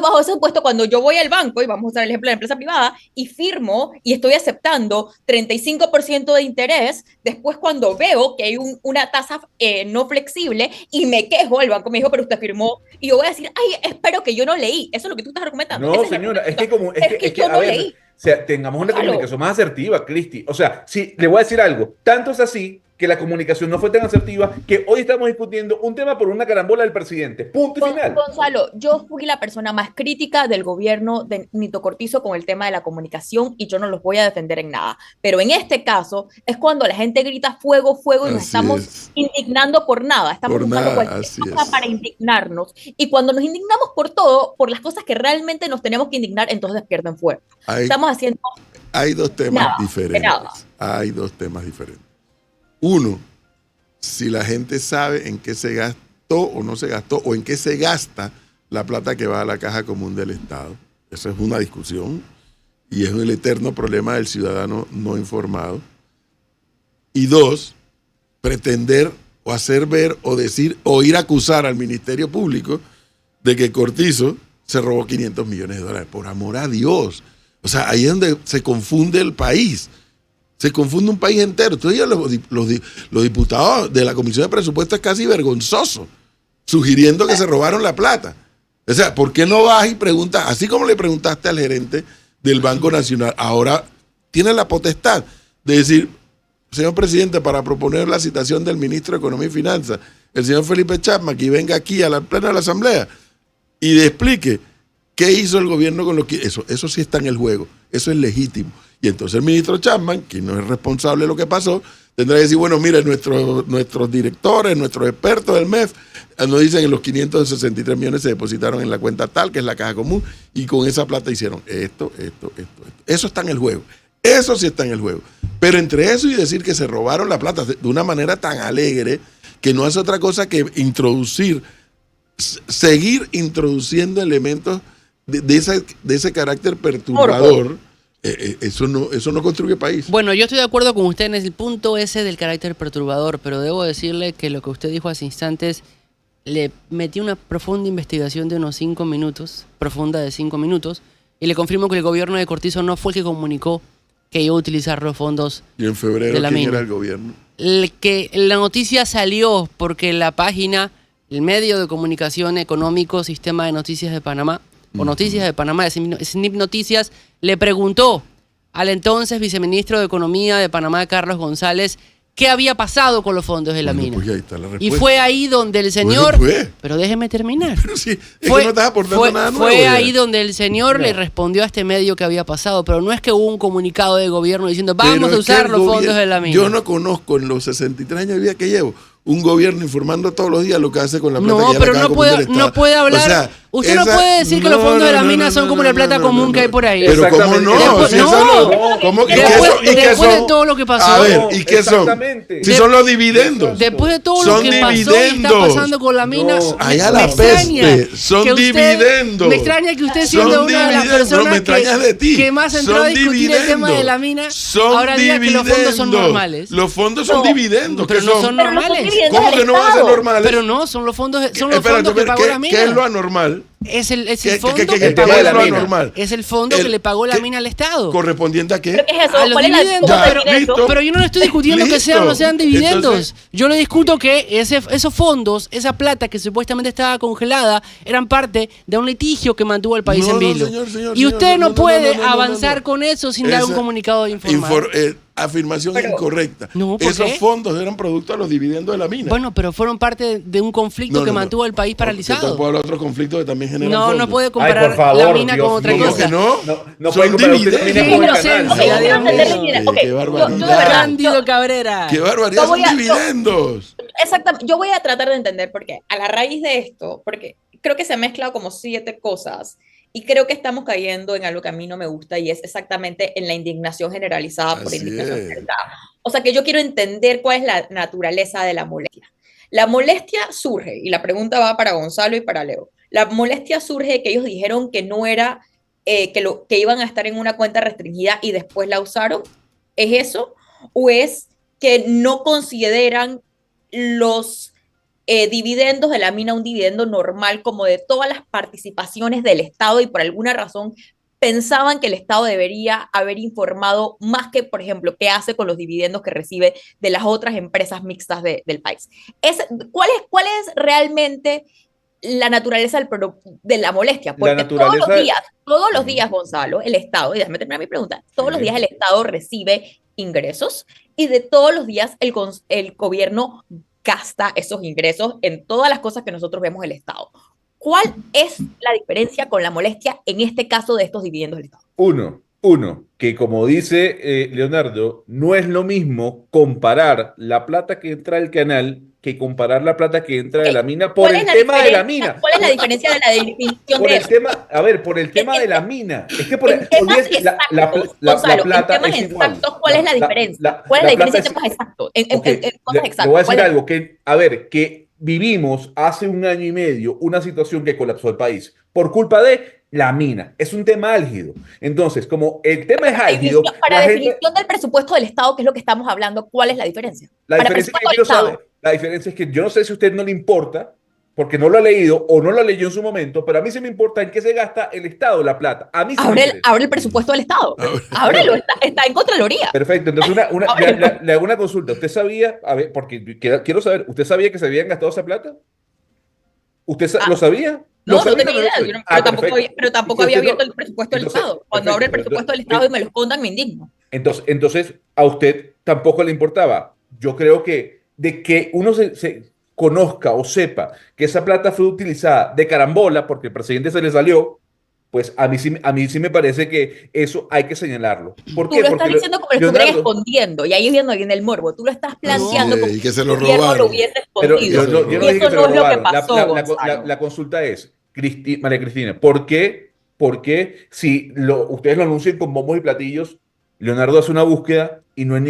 Speaker 4: bajo ese supuesto, cuando yo voy al banco, y vamos a usar el ejemplo de la empresa privada, y firmo y estoy aceptando 35% de interés, después cuando veo que hay una tasa no flexible y me quejo, el banco me dijo, pero usted firmó, y yo voy a decir, ay, espero que yo no leí. Eso es lo que tú estás argumentando.
Speaker 1: No,
Speaker 4: Ese es el
Speaker 1: señora,
Speaker 4: argumento. Es que yo
Speaker 1: a
Speaker 4: no
Speaker 1: ver,
Speaker 4: leí.
Speaker 1: o sea, tengamos una
Speaker 4: Gonzalo.
Speaker 1: comunicación más asertiva, Cristi. O sea, sí, le voy a decir algo. Tanto es así que la comunicación no fue tan asertiva que hoy estamos discutiendo un tema por una carambola del presidente. Punto y final.
Speaker 4: Gonzalo, yo fui la persona más crítica del gobierno de Nito Cortizo con el tema de la comunicación y yo no los voy a defender en nada. Pero en este caso es cuando la gente grita fuego, fuego y nos
Speaker 3: Así
Speaker 4: estamos
Speaker 3: es.
Speaker 4: indignando por nada. Estamos
Speaker 3: Por
Speaker 4: buscando
Speaker 3: nada,
Speaker 4: cualquier
Speaker 3: así
Speaker 4: cosa
Speaker 3: es.
Speaker 4: para indignarnos. Y cuando nos indignamos por todo, por las cosas que realmente nos tenemos que indignar, entonces pierden fuego.
Speaker 3: Hay
Speaker 4: Estamos haciendo
Speaker 3: dos temas
Speaker 4: nada,
Speaker 3: diferentes.
Speaker 4: nada.
Speaker 3: Hay dos temas diferentes. Uno, si la gente sabe en qué se gastó o no se gastó, o en qué se gasta la plata que va a la caja común del Estado. Eso es una discusión y es el eterno problema del ciudadano no informado. Y dos, pretender o hacer ver o decir o ir a acusar al Ministerio Público de que Cortizo se robó 500 millones de dólares. Por amor a Dios. O sea, ahí es donde se confunde el país. Se confunde un país entero. Entonces los diputados de la Comisión de Presupuestos es casi vergonzoso, sugiriendo que se robaron la plata. O sea, ¿por qué no vas y preguntas, así como le preguntaste al gerente del Banco Nacional, ahora tiene la potestad de decir, señor presidente, para proponer la citación del ministro de Economía y Finanzas, el señor Felipe Chapman, que venga aquí a la plena de la Asamblea y le explique qué hizo el gobierno con lo que... Eso sí está en el juego, eso es legítimo. Y entonces el ministro Chapman, que no es responsable de lo que pasó, tendrá que decir, bueno, mire, nuestros directores, nuestros expertos del MEF, nos dicen que los 563 millones se depositaron en la cuenta tal, que es la caja común, y con esa plata hicieron esto. Eso está en el juego. Eso sí está en el juego. Pero entre eso y decir que se robaron la plata de una manera tan alegre, que no hace otra cosa que seguir introduciendo elementos de ese carácter perturbador. Eso no construye país.
Speaker 2: Bueno, yo estoy de acuerdo con usted en el punto ese del carácter perturbador, pero debo decirle que lo que usted dijo hace instantes le metí una profunda investigación de unos 5 minutos, profunda de 5 minutos, y le confirmo que el gobierno de Cortizo no fue el que comunicó que iba a utilizar los fondos
Speaker 3: Y en febrero,
Speaker 2: de la
Speaker 3: ¿quién
Speaker 2: mina.
Speaker 3: era el gobierno?
Speaker 2: Que la noticia salió porque la página, el medio de comunicación económico, Sistema de Noticias de Panamá, o Noticias de Panamá, SNIP Noticias, le preguntó al entonces viceministro de Economía de Panamá, Carlos González, qué había pasado con los fondos de la
Speaker 3: Bueno,
Speaker 2: mina.
Speaker 3: pues ahí está la
Speaker 2: Y
Speaker 3: respuesta.
Speaker 2: fue ahí donde el señor...
Speaker 3: Bueno, pues.
Speaker 2: Pero déjeme terminar.
Speaker 3: Pero sí, es que no estás aportando nada nuevo.
Speaker 2: Fue
Speaker 3: ya.
Speaker 2: ahí donde el señor le respondió a este medio que había pasado, pero no es que hubo un comunicado de gobierno diciendo vamos
Speaker 3: Pero
Speaker 2: a
Speaker 3: es que
Speaker 2: usar
Speaker 3: el
Speaker 2: los fondos
Speaker 3: gobierno-
Speaker 2: de la mina.
Speaker 3: Yo no conozco en los 63 años de vida que llevo un gobierno informando todos los días lo que hace con la plata
Speaker 2: No,
Speaker 3: que ya le
Speaker 2: pero
Speaker 3: acaba
Speaker 2: no
Speaker 3: de
Speaker 2: puede,
Speaker 3: comer el Estado.
Speaker 2: no puede hablar.
Speaker 3: O sea,
Speaker 2: usted no
Speaker 3: esa-
Speaker 2: puede decir que los fondos de la mina son como la plata común que hay por ahí.
Speaker 3: Pero ¿cómo
Speaker 1: Exactamente.
Speaker 3: no?
Speaker 2: Después-
Speaker 3: Si eso
Speaker 2: no.
Speaker 3: no- ¿cómo que
Speaker 2: Después-
Speaker 3: eso- y que
Speaker 2: después de
Speaker 3: son-
Speaker 2: todo lo que pasó.
Speaker 3: A ver,
Speaker 1: No,
Speaker 3: ¿y qué son?
Speaker 1: exactamente.
Speaker 3: Si son los dividendos.
Speaker 2: Después de todo lo
Speaker 3: Son
Speaker 2: que pasó y está
Speaker 3: dividendos.
Speaker 2: pasando con la mina,
Speaker 1: No,
Speaker 3: allá
Speaker 2: me
Speaker 3: la
Speaker 2: extraña
Speaker 3: peste, son
Speaker 2: que usted-
Speaker 3: dividendos.
Speaker 2: Me extraña que usted
Speaker 3: Son
Speaker 2: siendo una de las
Speaker 3: dividendos, no, me
Speaker 2: personas
Speaker 3: extrañas de ti.
Speaker 2: que más entró
Speaker 3: Son
Speaker 2: a discutir el tema de
Speaker 3: dividendos.
Speaker 2: la mina,
Speaker 3: Son
Speaker 2: ahora diga que los fondos son
Speaker 3: dividendos.
Speaker 2: normales.
Speaker 3: Los fondos son
Speaker 4: No,
Speaker 3: dividendos.
Speaker 2: pero
Speaker 3: ¿qué
Speaker 2: no
Speaker 3: son?
Speaker 2: son
Speaker 4: Pero no son
Speaker 2: normales.
Speaker 4: dividendos
Speaker 3: ¿Cómo
Speaker 4: del
Speaker 3: que no van a ser
Speaker 4: Estado.
Speaker 3: normales?
Speaker 2: Pero no, son los fondos,
Speaker 3: Espérate,
Speaker 2: fondos que pagó la mina.
Speaker 3: ¿qué es lo anormal?
Speaker 2: Es el
Speaker 3: ¿Qué-
Speaker 2: fondo
Speaker 3: qué-
Speaker 2: que
Speaker 3: qué-
Speaker 1: tema
Speaker 2: pagó
Speaker 1: de
Speaker 2: la
Speaker 1: la
Speaker 2: mina.
Speaker 3: mina?
Speaker 2: Es el fondo que le pagó la
Speaker 3: ¿qué-
Speaker 2: mina al Estado.
Speaker 3: ¿Correspondiente a qué?
Speaker 4: ¿Pero qué es eso?
Speaker 2: A los
Speaker 4: ¿Cuál es la
Speaker 2: dividendos,
Speaker 4: cómo
Speaker 3: pero-
Speaker 4: define eso?
Speaker 3: listo.
Speaker 2: Pero yo no le estoy discutiendo que
Speaker 3: Listo.
Speaker 2: sean o no sean dividendos.
Speaker 3: Entonces-
Speaker 2: Yo le discuto que esos fondos, esa plata que supuestamente estaba congelada, eran parte de un litigio que mantuvo al país
Speaker 3: No,
Speaker 2: en
Speaker 3: no,
Speaker 2: vilo.
Speaker 3: señor, señor,
Speaker 2: Y
Speaker 3: señor,
Speaker 2: usted no,
Speaker 3: no,
Speaker 2: puede
Speaker 3: no, no,
Speaker 2: avanzar
Speaker 3: no.
Speaker 2: con eso sin dar un
Speaker 3: Esa-
Speaker 2: comunicado de informar.
Speaker 3: Afirmación
Speaker 4: Pero-
Speaker 3: incorrecta.
Speaker 2: No, ¿por
Speaker 3: Esos
Speaker 2: qué?
Speaker 3: fondos eran producto de los dividendos de la mina.
Speaker 2: Bueno, pero fueron parte de un conflicto que mantuvo al país
Speaker 3: Usted
Speaker 2: paralizado.
Speaker 3: puede hablar de otro conflicto que también genera
Speaker 2: No,
Speaker 3: fondos.
Speaker 2: no puede
Speaker 1: Ay,
Speaker 2: comparar
Speaker 1: por favor,
Speaker 2: la mina
Speaker 1: Dios
Speaker 2: con otra
Speaker 1: mío.
Speaker 3: ¿Cómo
Speaker 2: cosa.
Speaker 3: que no?
Speaker 1: No
Speaker 3: Son
Speaker 1: puede comparar usted la
Speaker 3: dividendos.
Speaker 1: mina con el
Speaker 2: inocencia,
Speaker 1: canal.
Speaker 2: Dios mío.
Speaker 4: Ok,
Speaker 3: Qué
Speaker 4: yo
Speaker 3: barbaridad.
Speaker 4: de verdad,
Speaker 2: Cándido Cabrera.
Speaker 3: ¡Qué barbaridad!
Speaker 4: Yo voy
Speaker 3: Son
Speaker 4: a-
Speaker 3: dividendos.
Speaker 4: Exactamente, yo voy a tratar de entender por qué. A la raíz de esto, porque creo que se han mezclado como 7 cosas y creo que estamos cayendo en algo que a mí no me gusta y es exactamente en la indignación generalizada por
Speaker 3: Así
Speaker 4: indignación
Speaker 3: es.
Speaker 4: generalizada. O sea que yo quiero entender cuál es la naturaleza de la molestia. La molestia surge, y la pregunta va para Gonzalo y para Leo. La molestia surge de que ellos dijeron que no era, que iban a estar en una cuenta restringida y después la usaron. ¿Es eso? ¿O es que no consideran los dividendos de la mina un dividendo normal como de todas las participaciones del Estado y por alguna razón pensaban que el Estado debería haber informado más que, por ejemplo, qué hace con los dividendos que recibe de las otras empresas mixtas del país? ¿Cuál es realmente la naturaleza de la molestia? Porque todos los días, Gonzalo, el Estado, y déjame terminar mi pregunta, todos los días el Estado recibe ingresos y de todos los días el gobierno gasta esos ingresos en todas las cosas que nosotros vemos el Estado. ¿Cuál es la diferencia con la molestia en este caso de estos dividendos del Estado?
Speaker 1: Uno, que como dice Leonardo, no es lo mismo comparar la plata que entra del canal que comparar la plata que entra de la mina por el tema de la mina.
Speaker 4: ¿Cuál es la diferencia de la definición
Speaker 1: Por
Speaker 4: de
Speaker 1: el
Speaker 4: eso?
Speaker 1: tema, a ver, por el tema de la mina. Es que por
Speaker 4: En temas
Speaker 1: olvídate, la
Speaker 4: Gonzalo,
Speaker 1: plata
Speaker 4: en temas
Speaker 1: es igual.
Speaker 4: exactos, ¿cuál es la diferencia? ¿Cuál es la diferencia en temas exactos? En
Speaker 1: Ok,
Speaker 4: cosas
Speaker 1: le
Speaker 4: exactas.
Speaker 1: voy a decir
Speaker 4: ¿Cuál es?
Speaker 1: algo, que, a ver, que vivimos hace 1 año y medio una situación que colapsó el país por culpa de la mina. Es un tema álgido. Entonces, como el tema es álgido,
Speaker 4: Para
Speaker 1: la gente-
Speaker 4: definición del presupuesto del Estado, que es lo que estamos hablando, ¿cuál es la diferencia?
Speaker 1: La
Speaker 4: Para
Speaker 1: diferencia,
Speaker 4: presupuesto
Speaker 1: que quiero
Speaker 4: del Estado.
Speaker 1: saber, la diferencia es que yo no sé si a usted no le importa, porque no lo ha leído o no lo leyó en su momento, pero a mí sí me importa en qué se gasta el Estado la plata. A mí sí me interesa.
Speaker 4: Abre el presupuesto del Estado. Ábrelo, está en Contraloría.
Speaker 1: Perfecto, entonces
Speaker 4: Ábrelo.
Speaker 1: le hago una consulta. ¿Usted sabía, a ver, porque quiero saber, ¿usted sabía que se habían gastado esa plata? ¿Usted lo sabía?
Speaker 4: No,
Speaker 1: ¿Lo sabía?
Speaker 4: tenía idea,
Speaker 1: lo-
Speaker 4: pero tampoco,
Speaker 1: perfecto.
Speaker 4: pero tampoco
Speaker 1: ¿Y
Speaker 4: había
Speaker 1: usted no-
Speaker 4: abierto el presupuesto del
Speaker 1: entonces,
Speaker 4: Estado. Cuando abre el
Speaker 1: perfecto,
Speaker 4: presupuesto del
Speaker 1: entonces-
Speaker 4: Estado y me lo escondan, me indigno.
Speaker 1: Entonces, a usted tampoco le importaba. Yo creo que de que uno se conozca o sepa que esa plata fue utilizada de carambola porque el presidente se le salió, pues a mí sí me parece que eso hay que señalarlo. ¿Por
Speaker 4: Tú
Speaker 1: qué?
Speaker 4: lo
Speaker 1: Porque
Speaker 4: estás diciendo como lo estuvieran
Speaker 1: Leonardo,
Speaker 4: escondiendo, y ahí viene el morbo. Tú lo estás planteando
Speaker 3: Sí,
Speaker 4: como
Speaker 3: y que se
Speaker 4: si
Speaker 3: lo
Speaker 4: el gobierno lo
Speaker 3: robaron.
Speaker 4: hubiese
Speaker 1: pero
Speaker 4: escondido.
Speaker 1: yo no
Speaker 4: Y
Speaker 1: dije que
Speaker 4: eso
Speaker 1: se
Speaker 4: no
Speaker 1: lo
Speaker 4: es lo que
Speaker 1: robaron.
Speaker 4: pasó, Gonzalo.
Speaker 1: La consulta es, María Cristina, ¿por qué si ustedes lo anuncian con bombos y platillos, Leonardo hace una búsqueda y no hay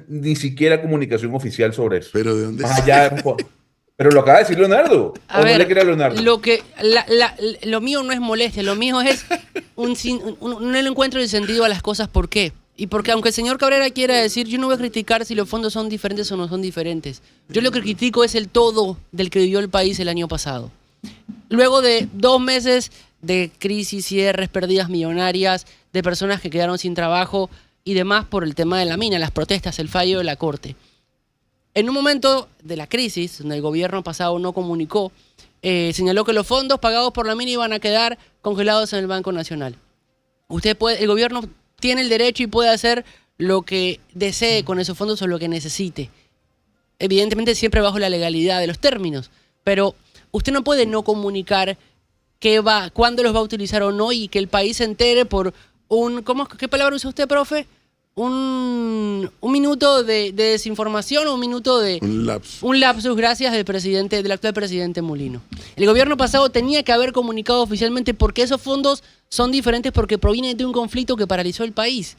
Speaker 1: ni siquiera comunicación oficial sobre eso?
Speaker 3: Pero ¿de dónde
Speaker 1: Más allá pero lo acaba de decir Leonardo.
Speaker 2: A
Speaker 1: ¿O
Speaker 2: ver,
Speaker 1: no le crea a Leonardo?
Speaker 2: lo mío no es molestia, lo mío es no le encuentro el sentido a las cosas. ¿Por qué? Y porque aunque el señor Cabrera quiera decir, yo no voy a criticar si los fondos son diferentes o no son diferentes. Yo lo que critico es el todo del que vivió el país el año pasado. Luego de 2 meses de crisis, cierres, pérdidas millonarias, de personas que quedaron sin trabajo y demás por el tema de la mina, las protestas, el fallo de la Corte. En un momento de la crisis, donde el gobierno pasado no comunicó, señaló que los fondos pagados por la mina iban a quedar congelados en el Banco Nacional. El gobierno tiene el derecho y puede hacer lo que desee con esos fondos o lo que necesite. Evidentemente siempre bajo la legalidad de los términos, pero usted no puede no comunicar cuándo los va a utilizar o no y que el país se entere por ¿qué palabra usa usted, profe? un minuto de desinformación o un minuto de...
Speaker 3: Un
Speaker 2: lapsus, gracias, del actual presidente Mulino. El gobierno pasado tenía que haber comunicado oficialmente porque esos fondos son diferentes porque provienen de un conflicto que paralizó el país.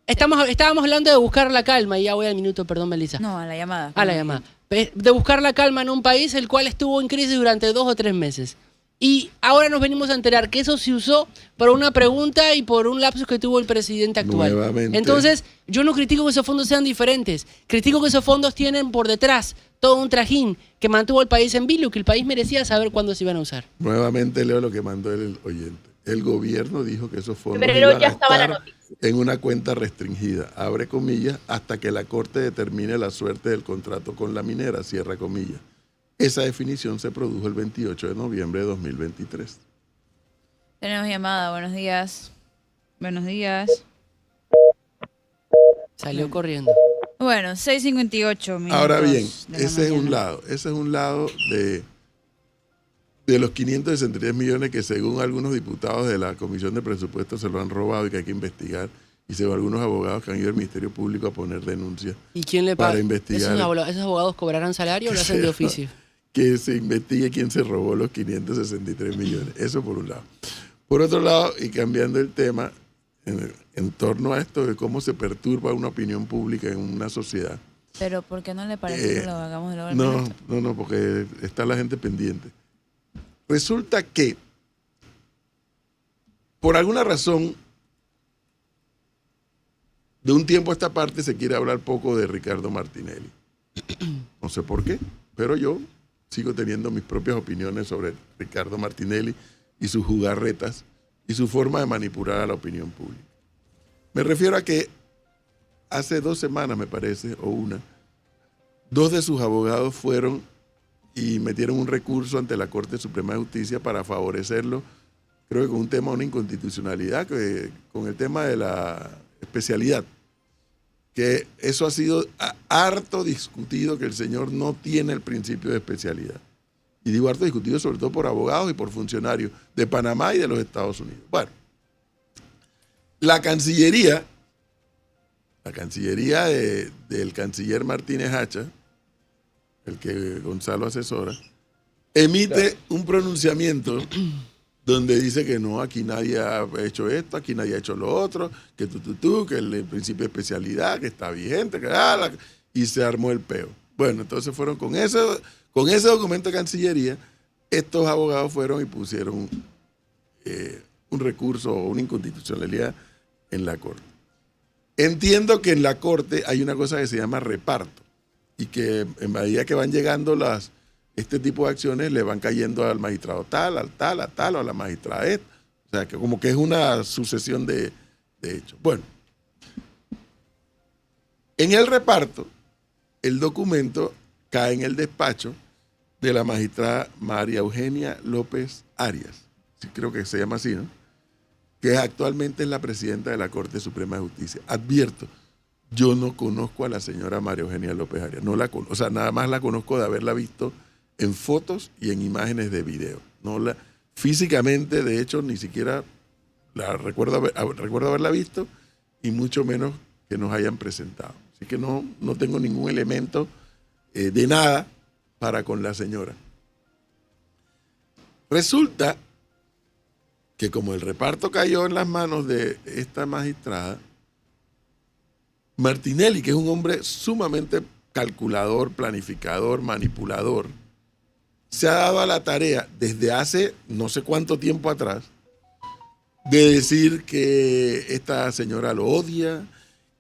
Speaker 2: Estábamos hablando de buscar la calma, y ya voy al minuto, perdón, Melissa.
Speaker 5: No, a la llamada.
Speaker 2: A la llamada. De buscar la calma en un país el cual estuvo en crisis durante 2 o 3 meses. Y ahora nos venimos a enterar que eso se usó por una pregunta y por un lapsus que tuvo el presidente actual.
Speaker 3: Nuevamente.
Speaker 2: Entonces, yo no critico que esos fondos sean diferentes. Critico que esos fondos tienen por detrás todo un trajín que mantuvo al país en vilo y que el país merecía saber cuándo se iban a usar.
Speaker 3: Nuevamente leo lo que mandó el oyente. El gobierno dijo que esos fondos
Speaker 4: Pero
Speaker 3: iban
Speaker 4: ya
Speaker 3: a
Speaker 4: estaba la
Speaker 3: estar
Speaker 4: noticia.
Speaker 3: en una cuenta restringida, abre comillas, hasta que la Corte determine la suerte del contrato con la minera, cierra comillas. Esa definición se produjo el 28 de noviembre de 2023.
Speaker 5: Tenemos llamada, buenos días. Buenos días.
Speaker 2: Salió corriendo.
Speaker 5: Bueno, 6:58 minutos.
Speaker 3: Ahora bien,
Speaker 5: de la
Speaker 3: ese es un
Speaker 5: mañana.
Speaker 3: lado. Ese es un lado de los 563 millones que según algunos diputados de la Comisión de Presupuestos se lo han robado y que hay que investigar. Y según algunos abogados que han ido al Ministerio Público a poner denuncias
Speaker 2: ¿Y quién le paga?
Speaker 3: para investigar.
Speaker 2: ¿Esos abogados cobrarán salario o lo hacen de oficio?
Speaker 3: Que se investigue quién se robó los 563 millones. Eso por un lado. Por otro lado, y cambiando el tema, en torno a esto de cómo se perturba una opinión pública en una sociedad.
Speaker 5: Pero ¿por qué no le parece que lo hagamos luego al minuto?
Speaker 3: No, porque está la gente pendiente. Resulta que, por alguna razón, de un tiempo a esta parte se quiere hablar poco de Ricardo Martinelli. No sé por qué, pero yo sigo teniendo mis propias opiniones sobre Ricardo Martinelli y sus jugarretas y su forma de manipular a la opinión pública. Me refiero a que hace 2 semanas, me parece, o una, 2 de sus abogados fueron y metieron un recurso ante la Corte Suprema de Justicia para favorecerlo, creo que con un tema de una inconstitucionalidad, con el tema de la especialidad, que eso ha sido harto discutido, que el señor no tiene el principio de especialidad. Y digo harto discutido sobre todo por abogados y por funcionarios de Panamá y de los Estados Unidos. Bueno, la Cancillería del canciller Martínez Hacha, el que Gonzalo asesora, emite un pronunciamiento donde dice que no, aquí nadie ha hecho esto, aquí nadie ha hecho lo otro, que que el principio de especialidad, que está vigente, y se armó el peo. Bueno, entonces fueron con ese documento de Cancillería, estos abogados fueron y pusieron un recurso o una inconstitucionalidad en la Corte. Entiendo que en la Corte hay una cosa que se llama reparto y que en medida que van llegando este tipo de acciones le van cayendo al magistrado tal, al tal, a tal, o a la magistrada esta. O sea, que como que es una sucesión de hechos. Bueno, en el reparto, el documento cae en el despacho de la magistrada María Eugenia López Arias. Sí, creo que se llama así, ¿no? Que actualmente es la presidenta de la Corte Suprema de Justicia. Advierto, yo no conozco a la señora María Eugenia López Arias. No la conozco, o sea, nada más la conozco de haberla visto en fotos y en imágenes de video. Físicamente, de hecho, ni siquiera la recuerdo haberla visto y mucho menos que nos hayan presentado. Así que no tengo ningún elemento de nada para con la señora. Resulta que como el reparto cayó en las manos de esta magistrada, Martinelli, que es un hombre sumamente calculador, planificador, manipulador, se ha dado a la tarea desde hace no sé cuánto tiempo atrás de decir que esta señora lo odia,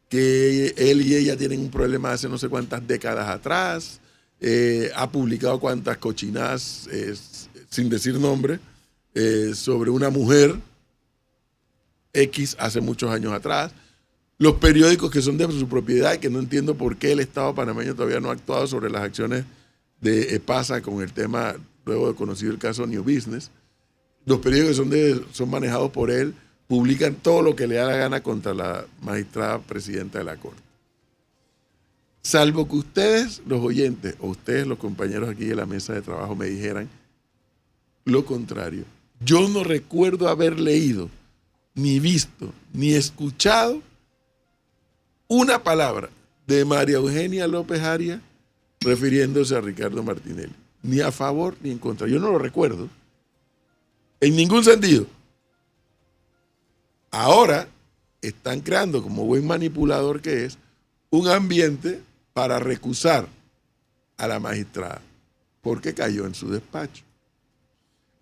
Speaker 3: que él y ella tienen un problema hace no sé cuántas décadas atrás, ha publicado cuantas cochinadas, sin decir nombre, sobre una mujer X hace muchos años atrás. Los periódicos que son de su propiedad y que no entiendo por qué el Estado panameño todavía no ha actuado sobre las acciones de EPASA con el tema, luego de conocido el caso New Business. Los periódicos que son manejados por él publican todo lo que le da la gana contra la magistrada presidenta de la Corte. Salvo que ustedes, los oyentes, o ustedes, los compañeros aquí de la mesa de trabajo, me dijeran lo contrario. Yo no recuerdo haber leído, ni visto, ni escuchado una palabra de María Eugenia López Arias refiriéndose a Ricardo Martinelli. Ni a favor ni en contra. Yo no lo recuerdo. En ningún sentido. Ahora están creando, como buen manipulador que es, un ambiente para recusar a la magistrada, porque cayó en su despacho.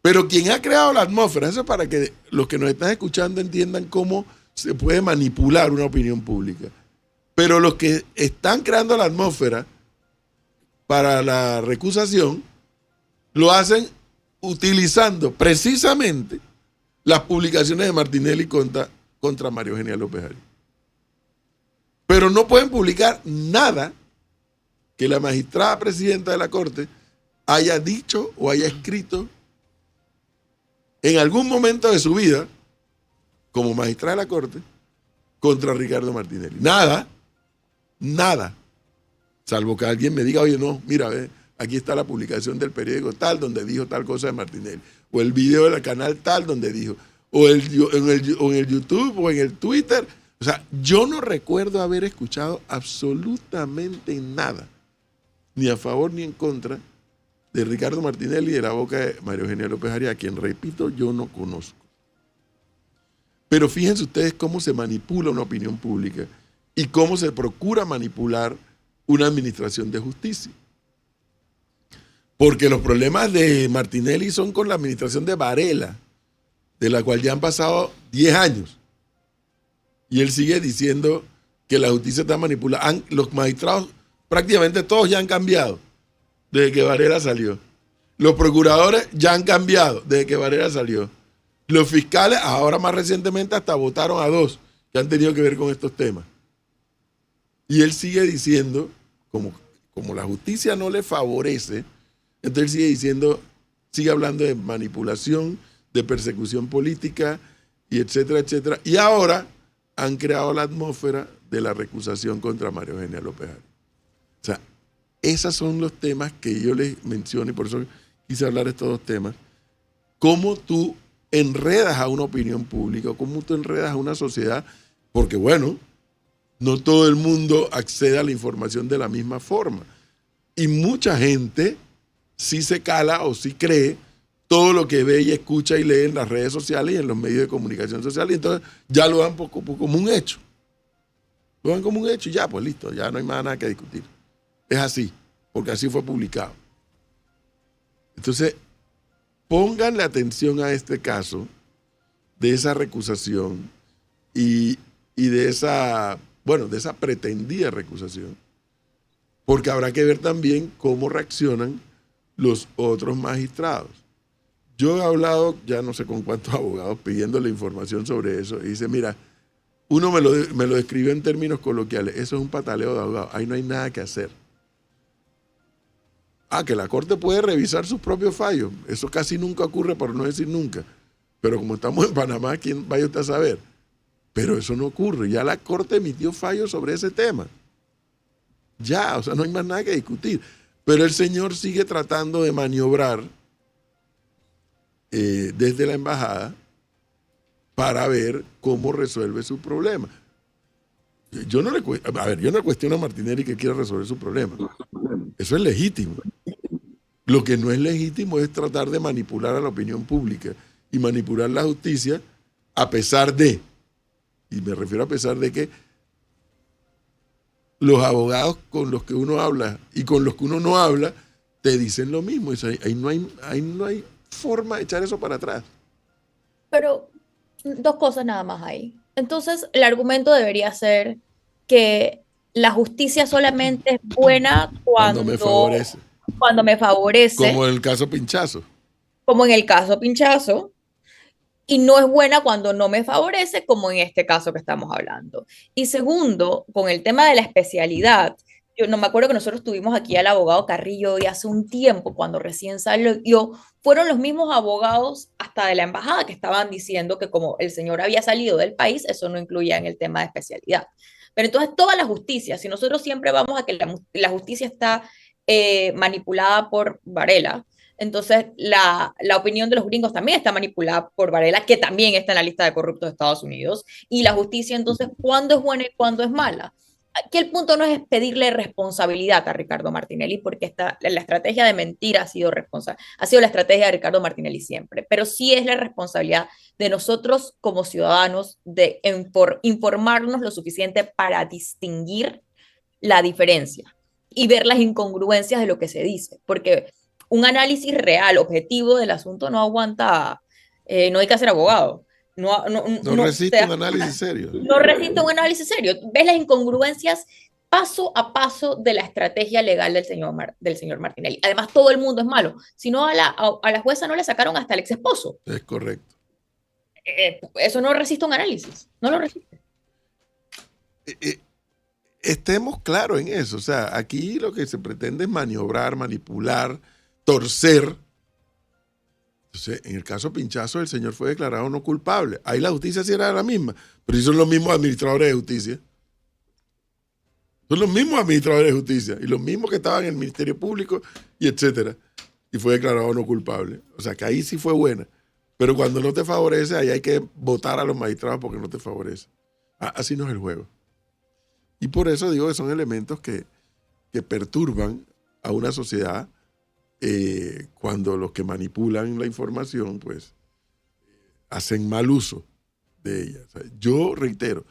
Speaker 3: Pero quien ha creado la atmósfera, eso es para que los que nos están escuchando entiendan cómo se puede manipular una opinión pública. Pero los que están creando la atmósfera para la recusación, lo hacen utilizando precisamente las publicaciones de Martinelli contra María Eugenia López Arias. Pero no pueden publicar nada que la magistrada presidenta de la Corte haya dicho o haya escrito en algún momento de su vida, como magistrada de la Corte, contra Ricardo Martinelli. Nada, nada. Salvo que alguien me diga, oye, no, mira, ve, aquí está la publicación del periódico tal, donde dijo tal cosa de Martinelli. O el video del canal tal, donde dijo. O en el YouTube o en el Twitter. O sea, yo no recuerdo haber escuchado absolutamente nada, ni a favor ni en contra, de Ricardo Martinelli de la boca de María Eugenia López Arias, a quien, repito, yo no conozco. Pero fíjense ustedes cómo se manipula una opinión pública y cómo se procura manipular una administración de justicia. Porque los problemas de Martinelli son con la administración de Varela, de la cual ya han pasado 10 años. Y él sigue diciendo que la justicia está manipulada. Los magistrados, prácticamente todos ya han cambiado desde que Varela salió. Los procuradores ya han cambiado desde que Varela salió. Los fiscales, ahora más recientemente, hasta votaron a 2 que han tenido que ver con estos temas. Y él sigue diciendo, como la justicia no le favorece, entonces él sigue diciendo, sigue hablando de manipulación, de persecución política, y etcétera, etcétera. Y ahora han creado la atmósfera de la recusación contra María Eugenia López Arias. O sea, esos son los temas que yo les menciono y por eso quise hablar de estos dos temas. Cómo tú enredas a una opinión pública, cómo tú enredas a una sociedad, porque bueno, no todo el mundo accede a la información de la misma forma. Y mucha gente sí se cala o sí cree todo lo que ve y escucha y lee en las redes sociales y en los medios de comunicación social, y entonces ya lo dan como un hecho. Lo dan como un hecho y ya, pues listo, ya no hay más nada que discutir. Es así, porque así fue publicado. Entonces, pónganle atención a este caso de esa recusación y de esa pretendida recusación, porque habrá que ver también cómo reaccionan los otros magistrados. Yo he hablado, ya no sé con cuántos abogados, pidiéndole información sobre eso, y dice, mira, uno me lo describió en términos coloquiales, eso es un pataleo de abogados, ahí no hay nada que hacer. Que la Corte puede revisar sus propios fallos, eso casi nunca ocurre, por no decir nunca, pero como estamos en Panamá, ¿quién vaya usted a saber? Pero eso no ocurre, ya la Corte emitió fallos sobre ese tema. Ya, o sea, no hay más nada que discutir. Pero el señor sigue tratando de maniobrar desde la embajada para ver cómo resuelve su problema. Yo no le cuestiono a Martinelli que quiera resolver su problema. Eso es legítimo. Lo que no es legítimo es tratar de manipular a la opinión pública y manipular la justicia a pesar de, y me refiero a pesar de que los abogados con los que uno habla y con los que uno no habla te dicen lo mismo. Ahí no hay forma de echar eso para atrás.
Speaker 4: Pero dos cosas nada más ahí. Entonces, el argumento debería ser que la justicia solamente es buena cuando
Speaker 3: me favorece.
Speaker 4: Cuando me favorece.
Speaker 3: Como en el caso Pinchazo.
Speaker 4: Como en el caso Pinchazo. Y no es buena cuando no me favorece, como en este caso que estamos hablando. Y segundo, con el tema de la especialidad, yo no me acuerdo que nosotros tuvimos aquí al abogado Carrillo y hace un tiempo, cuando recién salió, fueron los mismos abogados hasta de la embajada que estaban diciendo que como el señor había salido del país, eso no incluía en el tema de especialidad. Pero entonces toda la justicia, si nosotros siempre vamos a que la justicia está manipulada por Varela, entonces la opinión de los gringos también está manipulada por Varela, que también está en la lista de corruptos de Estados Unidos, y la justicia entonces, ¿cuándo es buena y cuándo es mala? aquí el punto no es pedirle responsabilidad a Ricardo Martinelli, porque la estrategia de mentir ha sido la estrategia de Ricardo Martinelli siempre, pero sí es la responsabilidad de nosotros como ciudadanos de informarnos lo suficiente para distinguir la diferencia y ver las incongruencias de lo que se dice, porque un análisis real, objetivo del asunto no aguanta, no hay que ser abogado.
Speaker 3: No resiste un análisis serio.
Speaker 4: No resiste un análisis serio. Ves las incongruencias paso a paso de la estrategia legal del señor Martinelli. Además, todo el mundo es malo. Si no, a la jueza no le sacaron hasta el ex esposo.
Speaker 3: Es correcto.
Speaker 4: Eso no resiste un análisis. No lo resiste.
Speaker 3: Estemos claros en eso. O sea, aquí lo que se pretende es maniobrar, manipular, torcer. Entonces, en el caso Pinchazo, el señor fue declarado no culpable. Ahí la justicia sí era la misma, pero son los mismos administradores de justicia. Son los mismos administradores de justicia y los mismos que estaban en el Ministerio Público y etcétera. Y fue declarado no culpable. O sea, que ahí sí fue buena. Pero cuando no te favorece, ahí hay que votar a los magistrados porque no te favorece. Así no es el juego. Y por eso digo que son elementos que perturban a una sociedad cuando los que manipulan la información, pues, hacen mal uso de ella. O sea, yo reitero,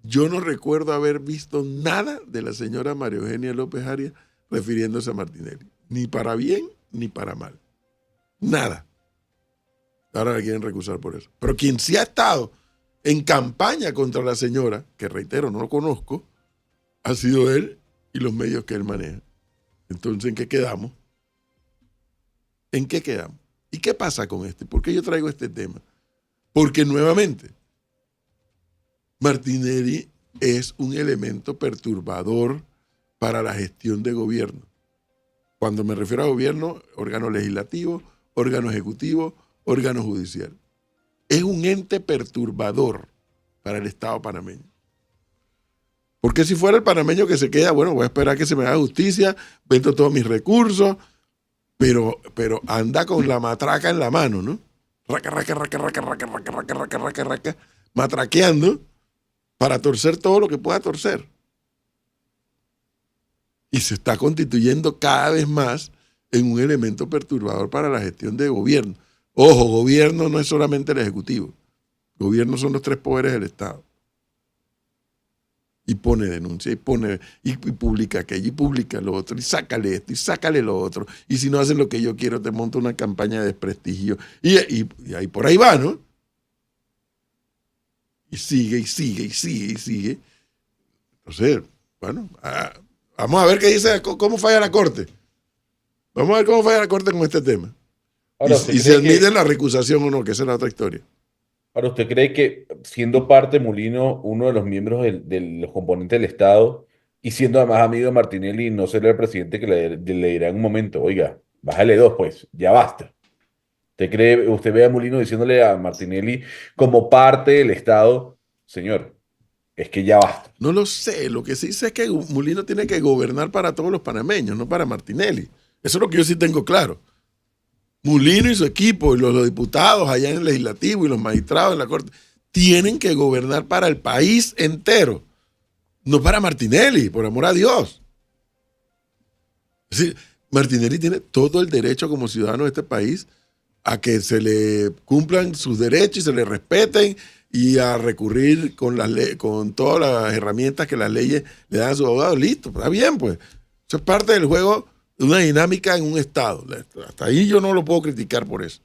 Speaker 3: yo no recuerdo haber visto nada de la señora María Eugenia López Arias refiriéndose a Martinelli. Ni para bien, ni para mal. Nada. Ahora la quieren recusar por eso. Pero quien sí ha estado en campaña contra la señora, que reitero, no lo conozco, ha sido él y los medios que él maneja. Entonces, ¿en qué quedamos? ¿En qué quedamos? ¿Y qué pasa con este? ¿Por qué yo traigo este tema? Porque nuevamente, Martinelli es un elemento perturbador para la gestión de gobierno. Cuando me refiero a gobierno, órgano legislativo, órgano ejecutivo, órgano judicial. Es un ente perturbador para el Estado panameño. Porque si fuera el panameño que se queda, bueno, voy a esperar que se me haga justicia, vendo todos mis recursos, pero anda con la matraca en la mano, ¿no? Matraqueando para torcer todo lo que pueda torcer. Y se está constituyendo cada vez más en un elemento perturbador para la gestión de gobierno. Ojo, gobierno no es solamente el Ejecutivo. Gobierno son los tres poderes del Estado. Y pone denuncia, y publica aquello, y publica lo otro, y sácale esto, y sácale lo otro. Y si no hacen lo que yo quiero, te monto una campaña de desprestigio. Y ahí por ahí va, ¿no? Y sigue, y sigue, y sigue, y sigue. Entonces, bueno, vamos a ver qué dice, cómo falla la Corte. Vamos a ver cómo falla la Corte con este tema. Ahora, y si admiten la recusación o no, que esa es la otra historia.
Speaker 1: Ahora, ¿usted cree que siendo parte Molino uno de los miembros de los componentes del Estado y siendo además amigo de Martinelli, no será el presidente que le dirá en un momento, oiga, bájale dos, pues, ya basta? ¿Usted ve a Molino diciéndole a Martinelli como parte del Estado, señor, es que ya basta?
Speaker 3: No lo sé, lo que sí sé es que Molino tiene que gobernar para todos los panameños, no para Martinelli. Eso es lo que yo sí tengo claro. Molino y su equipo y los diputados allá en el legislativo y los magistrados en la Corte tienen que gobernar para el país entero, no para Martinelli, por amor a Dios. Es decir, Martinelli tiene todo el derecho como ciudadano de este país a que se le cumplan sus derechos y se le respeten y a recurrir con todas las herramientas que las leyes le dan a sus abogados. Listo, está bien, pues. Eso es parte del juego de una dinámica en un Estado. Hasta ahí yo no lo puedo criticar por eso.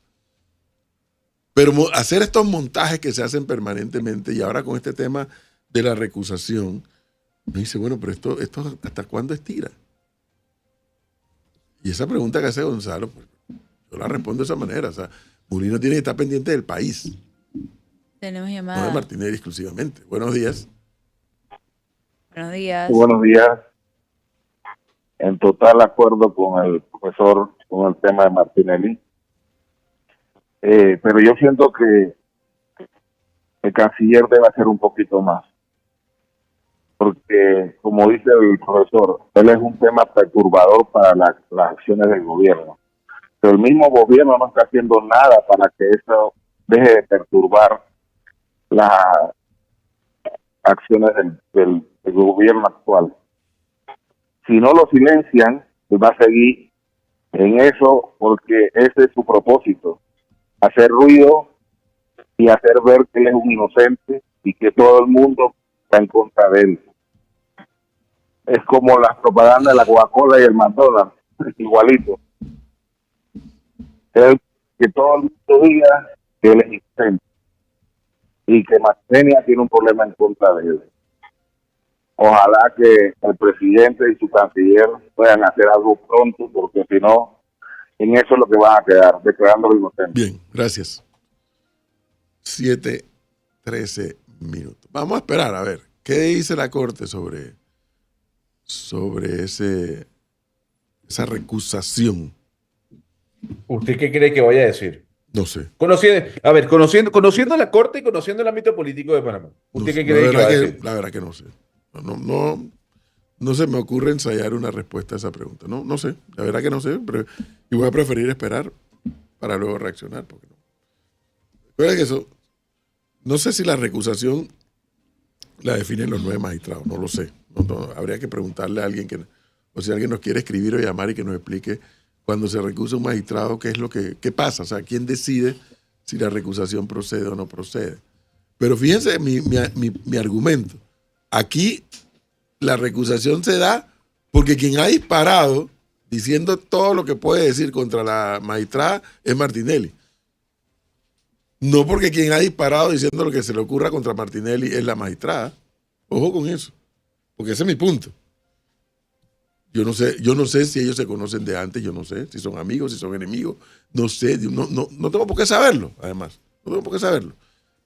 Speaker 3: Pero hacer estos montajes que se hacen permanentemente y ahora con este tema de la recusación, me dice, bueno, pero esto ¿hasta cuándo estira? Y esa pregunta que hace Gonzalo, pues, yo la respondo de esa manera. O sea, Molino tiene que estar pendiente del país.
Speaker 5: Tenemos llamada.
Speaker 3: No de Martinelli exclusivamente. Buenos días.
Speaker 5: Buenos días.
Speaker 7: Buenos días. En total acuerdo con el profesor con el tema de Martinelli. Pero yo siento que el canciller debe hacer un poquito más. Porque, como dice el profesor, él es un tema perturbador para las acciones del gobierno. Pero el mismo gobierno no está haciendo nada para que eso deje de perturbar acciones del gobierno actual. Si no lo silencian, pues va a seguir en eso porque ese es su propósito, hacer ruido y hacer ver que él es un inocente y que todo el mundo está en contra de él. Es como las propagandas de la Coca-Cola y el McDonald's, igualito. Que todo el mundo diga que él es inocente y que Martenia tiene un problema en contra de él. Ojalá que el presidente y su canciller puedan hacer algo pronto, porque si no, en eso es lo que van a quedar, declarándolo inocente.
Speaker 3: Bien, gracias. 7:13 minutos. Vamos a esperar a ver qué dice la Corte sobre esa recusación.
Speaker 1: ¿Usted qué cree que vaya a decir?
Speaker 3: No sé.
Speaker 1: Conociendo la Corte y conociendo el ámbito político de Panamá, ¿usted qué cree que va a decir?
Speaker 3: La verdad que no sé. No se me ocurre ensayar una respuesta a esa pregunta. No sé. La verdad que no sé. Y voy a preferir esperar para luego reaccionar. Porque no. Recuerda que eso, no sé si la recusación la definen los 9 magistrados. No lo sé. Habría que preguntarle a alguien o si alguien nos quiere escribir o llamar y que nos explique cuando se recusa un magistrado qué es lo qué pasa. O sea, quién decide si la recusación procede o no procede. Pero fíjense mi argumento. Aquí la recusación se da porque quien ha disparado diciendo todo lo que puede decir contra la magistrada es Martinelli. No porque quien ha disparado diciendo lo que se le ocurra contra Martinelli es la magistrada. Ojo con eso, porque ese es mi punto. Yo no sé si ellos se conocen de antes, yo no sé si son amigos, si son enemigos, no sé, no tengo por qué saberlo, además. No tengo por qué saberlo.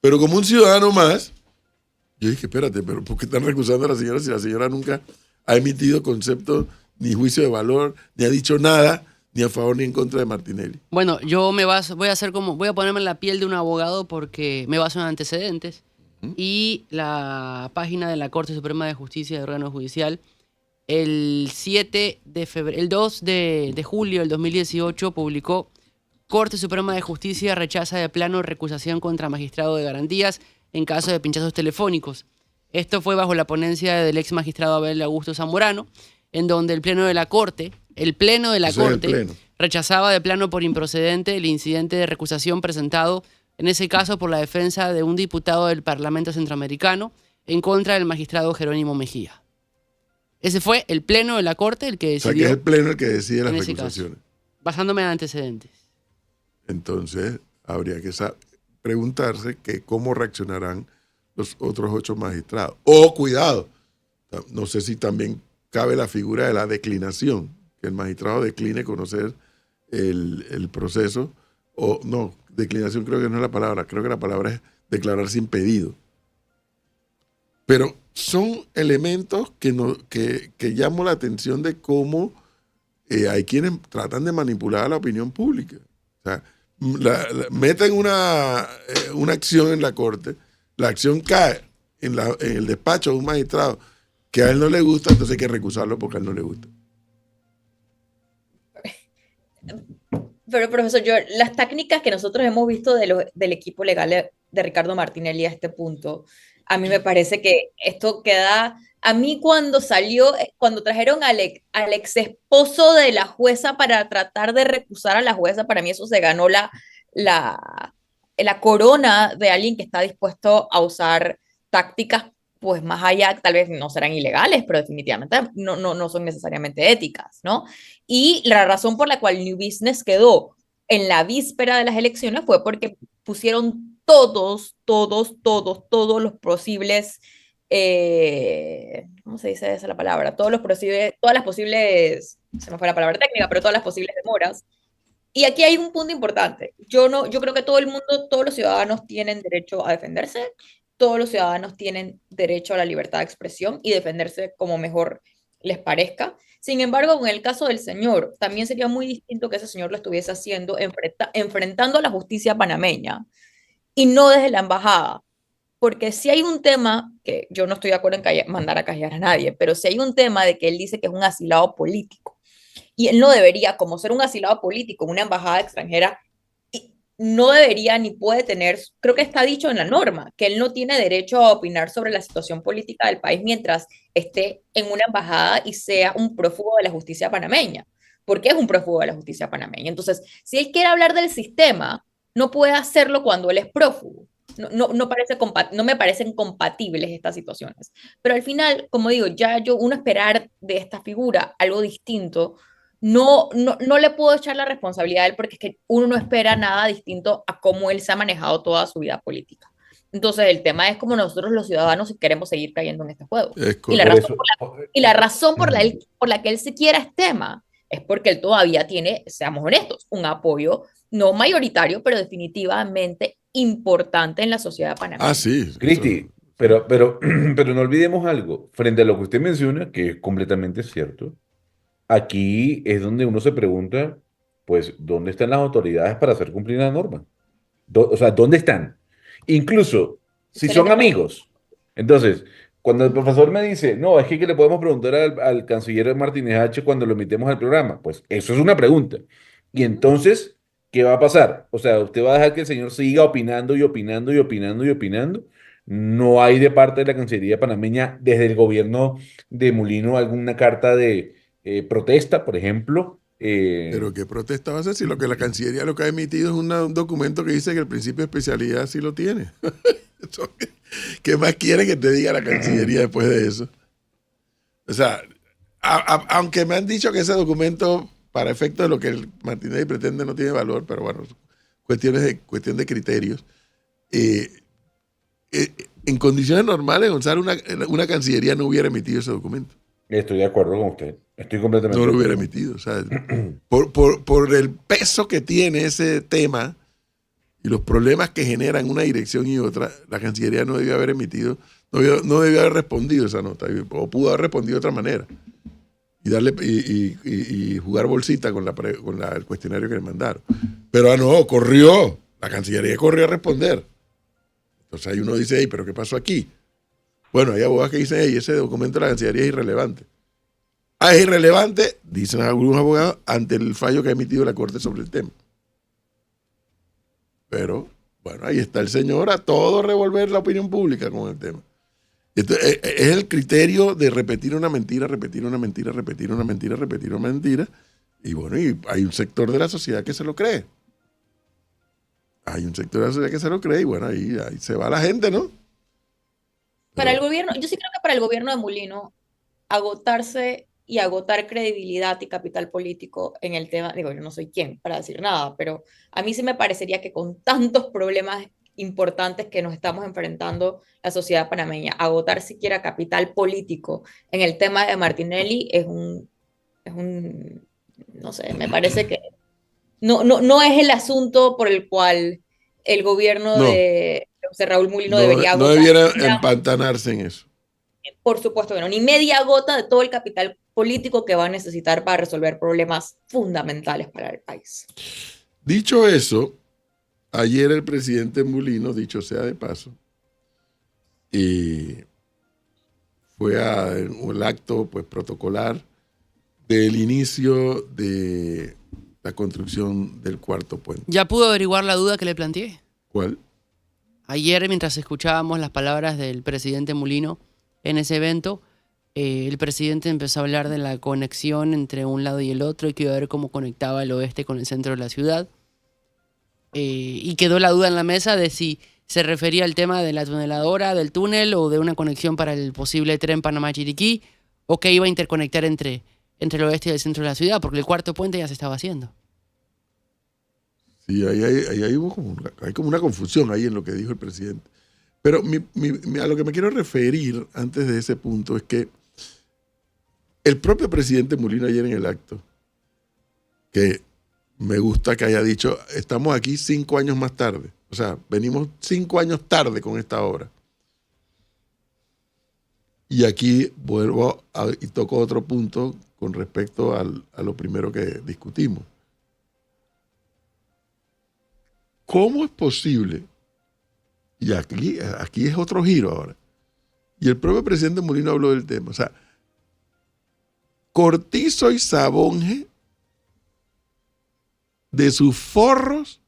Speaker 3: Pero como un ciudadano más, yo dije, espérate, pero ¿por qué están recusando a la señora si la señora nunca ha emitido conceptos ni juicio de valor, ni ha dicho nada, ni a favor ni en contra de Martinelli?
Speaker 2: Bueno, voy a ponerme en la piel de un abogado porque me baso en antecedentes y la página de la Corte Suprema de Justicia de órgano judicial el 2 de julio del 2018 publicó: Corte Suprema de Justicia rechaza de plano recusación contra magistrado de garantías en caso de pinchazos telefónicos. Esto fue bajo la ponencia del ex magistrado Abel Augusto Zamorano, en donde el Pleno de la Corte rechazaba de plano por improcedente el incidente de recusación presentado, en ese caso por la defensa de un diputado del Parlamento Centroamericano, en contra del magistrado Jerónimo Mejía. Ese fue el Pleno de la Corte el que decidió.
Speaker 3: O sea, que es el Pleno el que decide las
Speaker 2: en ese
Speaker 3: recusaciones.
Speaker 2: caso, basándome en antecedentes.
Speaker 3: Entonces, habría que preguntarse cómo reaccionarán los otros 8 magistrados. Cuidado, no sé si también cabe la figura de la declinación, que el magistrado decline conocer el proceso, o no, declinación creo que no es la palabra, creo que la palabra es declararse impedido. Pero son elementos que llaman la atención de cómo hay quienes tratan de manipular a la opinión pública. O sea, meten una acción en la Corte, la acción cae en el despacho de un magistrado que a él no le gusta, entonces hay que recusarlo porque a él no le gusta.
Speaker 4: Pero, profesor, las técnicas que nosotros hemos visto del equipo legal de Ricardo Martinelli a este punto, a mí me parece que esto queda... A mí cuando trajeron al ex esposo de la jueza para tratar de recusar a la jueza, para mí eso se ganó la corona de alguien que está dispuesto a usar tácticas, pues más allá, tal vez no serán ilegales, pero definitivamente no son necesariamente éticas, ¿no? Y la razón por la cual New Business quedó en la víspera de las elecciones fue porque pusieron todos los posibles... ¿cómo se dice esa la palabra? Todas las posibles, se me fue la palabra técnica, pero todas las posibles demoras. Y aquí hay un punto importante. Yo creo que todo el mundo, todos los ciudadanos tienen derecho a defenderse, todos los ciudadanos tienen derecho a la libertad de expresión y defenderse como mejor les parezca. Sin embargo, en el caso del señor, también sería muy distinto que ese señor lo estuviese haciendo enfrentando a la justicia panameña y no desde la embajada. Porque si hay un tema, que yo no estoy de acuerdo en mandar a callar a nadie, pero si hay un tema de que él dice que es un asilado político, y él no debería, como ser un asilado político en una embajada extranjera, no debería ni puede tener, creo que está dicho en la norma, que él no tiene derecho a opinar sobre la situación política del país mientras esté en una embajada y sea un prófugo de la justicia panameña, porque es un prófugo de la justicia panameña. Entonces, si él quiere hablar del sistema, no puede hacerlo cuando él es prófugo. No me parecen compatibles estas situaciones. Pero al final, como digo, ya uno esperar de esta figura algo distinto, no le puedo echar la responsabilidad a él porque es que uno no espera nada distinto a cómo él se ha manejado toda su vida política. Entonces, el tema es como nosotros los ciudadanos queremos seguir cayendo en este juego.
Speaker 3: Es
Speaker 4: Y la
Speaker 1: Por
Speaker 3: correcto.
Speaker 4: razón
Speaker 1: eso,
Speaker 4: y la razón por la que él se quiera este tema es porque él todavía tiene, seamos honestos, un apoyo no mayoritario, pero definitivamente importante en la sociedad
Speaker 3: Ah,
Speaker 4: panameña.
Speaker 3: sí.
Speaker 1: Cristi, pero no olvidemos algo, frente a lo que usted menciona, que es completamente cierto, aquí es donde uno se pregunta, pues, ¿dónde están las autoridades para hacer cumplir la norma? O sea, ¿dónde están? Incluso si son
Speaker 4: Excelente pregunta.
Speaker 1: amigos. Entonces, cuando el profesor me dice, no, es que le podemos preguntar al canciller Martínez H. cuando lo invitemos al programa, pues eso es una pregunta. Y entonces, ¿qué va a pasar? O sea, ¿usted va a dejar que el señor siga opinando y opinando y opinando y opinando? No hay de parte de la Cancillería panameña, desde el gobierno de Mulino, alguna carta de protesta, por ejemplo.
Speaker 3: Pero ¿qué protesta va a hacer si lo que la Cancillería lo que ha emitido es un documento que dice que el principio de especialidad sí lo tiene? ¿Qué más quiere que te diga la Cancillería después de eso? O sea, aunque me han dicho que ese documento, para efecto de lo que el Martínez pretende, no tiene valor, pero bueno, cuestión de criterios. Eh, en condiciones normales, Gonzalo, una Cancillería no hubiera emitido ese documento.
Speaker 1: Estoy de acuerdo con usted. Estoy completamente
Speaker 3: No
Speaker 1: de
Speaker 3: lo hubiera
Speaker 1: acuerdo.
Speaker 3: emitido. O sea, por el peso que tiene ese tema y los problemas que generan una dirección y otra, la Cancillería no debió haber emitido, no debió haber respondido esa nota, o pudo haber respondido de otra manera. Y darle y jugar bolsita con el cuestionario que le mandaron. Pero no, corrió. La Cancillería corrió a responder. Entonces ahí uno dice, hey, ¿pero qué pasó aquí? Bueno, hay abogados que dicen, hey, ese documento de la Cancillería es irrelevante. Ah, es irrelevante, dicen algunos abogados, ante el fallo que ha emitido la Corte sobre el tema. Pero, bueno, ahí está el señor a todo revolver la opinión pública con el tema. Entonces, es el criterio de repetir una mentira, repetir una mentira, repetir una mentira, repetir una mentira. Y bueno, y hay un sector de la sociedad que se lo cree. Hay un sector de la sociedad que se lo cree y bueno, ahí se va la gente, ¿no?
Speaker 4: Para el
Speaker 3: Pero,
Speaker 4: gobierno, yo sí creo que para el gobierno de Mulino, agotarse y agotar credibilidad y capital político en el tema, digo, yo no soy quien para decir nada, pero a mí sí me parecería que con tantos problemas importantes que nos estamos enfrentando la sociedad panameña, agotar siquiera capital político en el tema de Martinelli no sé, me parece que no es el asunto por el cual el gobierno
Speaker 3: no,
Speaker 4: de José Raúl Mulino
Speaker 3: no,
Speaker 4: debería
Speaker 3: no
Speaker 4: agotar.
Speaker 3: debiera empantanarse en eso.
Speaker 4: Por supuesto que no, ni media gota de todo el capital político que va a necesitar para resolver problemas fundamentales para el país.
Speaker 3: Dicho eso, ayer el presidente Mulino, dicho sea de paso, y fue al acto pues, protocolar del inicio de la construcción del cuarto puente.
Speaker 2: ¿Ya pudo averiguar la duda que le planteé?
Speaker 3: ¿Cuál?
Speaker 2: Ayer, mientras escuchábamos las palabras del presidente Mulino en ese evento, el presidente empezó a hablar de la conexión entre un lado y el otro y que iba a ver cómo conectaba el oeste con el centro de la ciudad. Y quedó la duda en la mesa de si se refería al tema de la tuneladora, del túnel o de una conexión para el posible tren Panamá-Chiriquí o que iba a interconectar entre el oeste y el centro de la ciudad, porque el cuarto puente ya se estaba haciendo.
Speaker 3: Sí, hay como una confusión ahí en lo que dijo el presidente. Pero a lo que me quiero referir antes de ese punto es que el propio presidente Mulino ayer en el acto, que me gusta que haya dicho, estamos aquí 5 años más tarde. O sea, venimos 5 años tarde con esta obra. Y aquí vuelvo y toco otro punto con respecto a lo primero que discutimos. ¿Cómo es posible? Y aquí es otro giro ahora. Y el propio presidente Mulino habló del tema. O sea, Cortizo y Sabonge, de sus forros,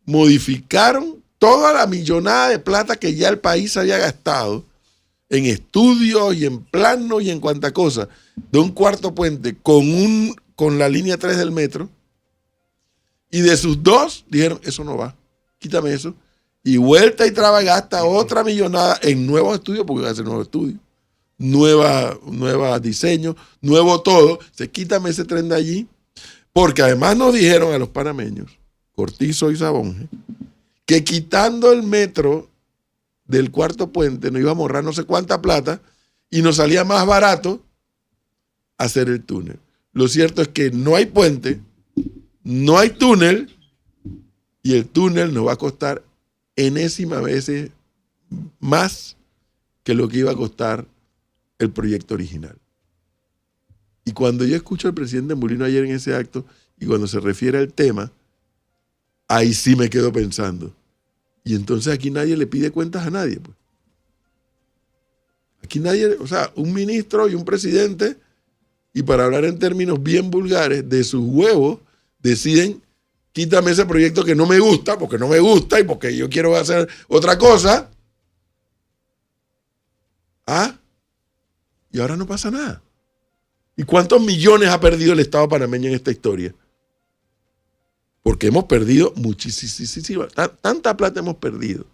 Speaker 3: modificaron toda la millonada de plata que ya el país había gastado en estudios y en planos y en cuanta cosa de un cuarto puente con la línea 3 del metro, y de sus dos dijeron, eso no va, quítame eso, y vuelta y traba gasta otra millonada en nuevos estudios, porque va a ser nuevo estudio, nueva diseño, nuevo todo, quítame ese tren de allí, porque además nos dijeron a los panameños, Cortizo y Sabonge, que quitando el metro del cuarto puente nos íbamos a ahorrar no sé cuánta plata y nos salía más barato hacer el túnel. Lo cierto es que no hay puente, no hay túnel, y el túnel nos va a costar enésima veces más que lo que iba a costar el proyecto original. Y cuando yo escucho al presidente Mulino ayer en ese acto, y cuando se refiere al tema, ahí sí me quedo pensando. Y entonces aquí nadie le pide cuentas a nadie, pues. Aquí nadie, o sea, un ministro y un presidente, y para hablar en términos bien vulgares, de sus huevos, deciden, quítame ese proyecto que no me gusta, porque no me gusta y porque yo quiero hacer otra cosa. ¿Ah? Y ahora no pasa nada. ¿Y cuántos millones ha perdido el Estado panameño en esta historia? Porque hemos perdido muchísima, tanta plata hemos perdido,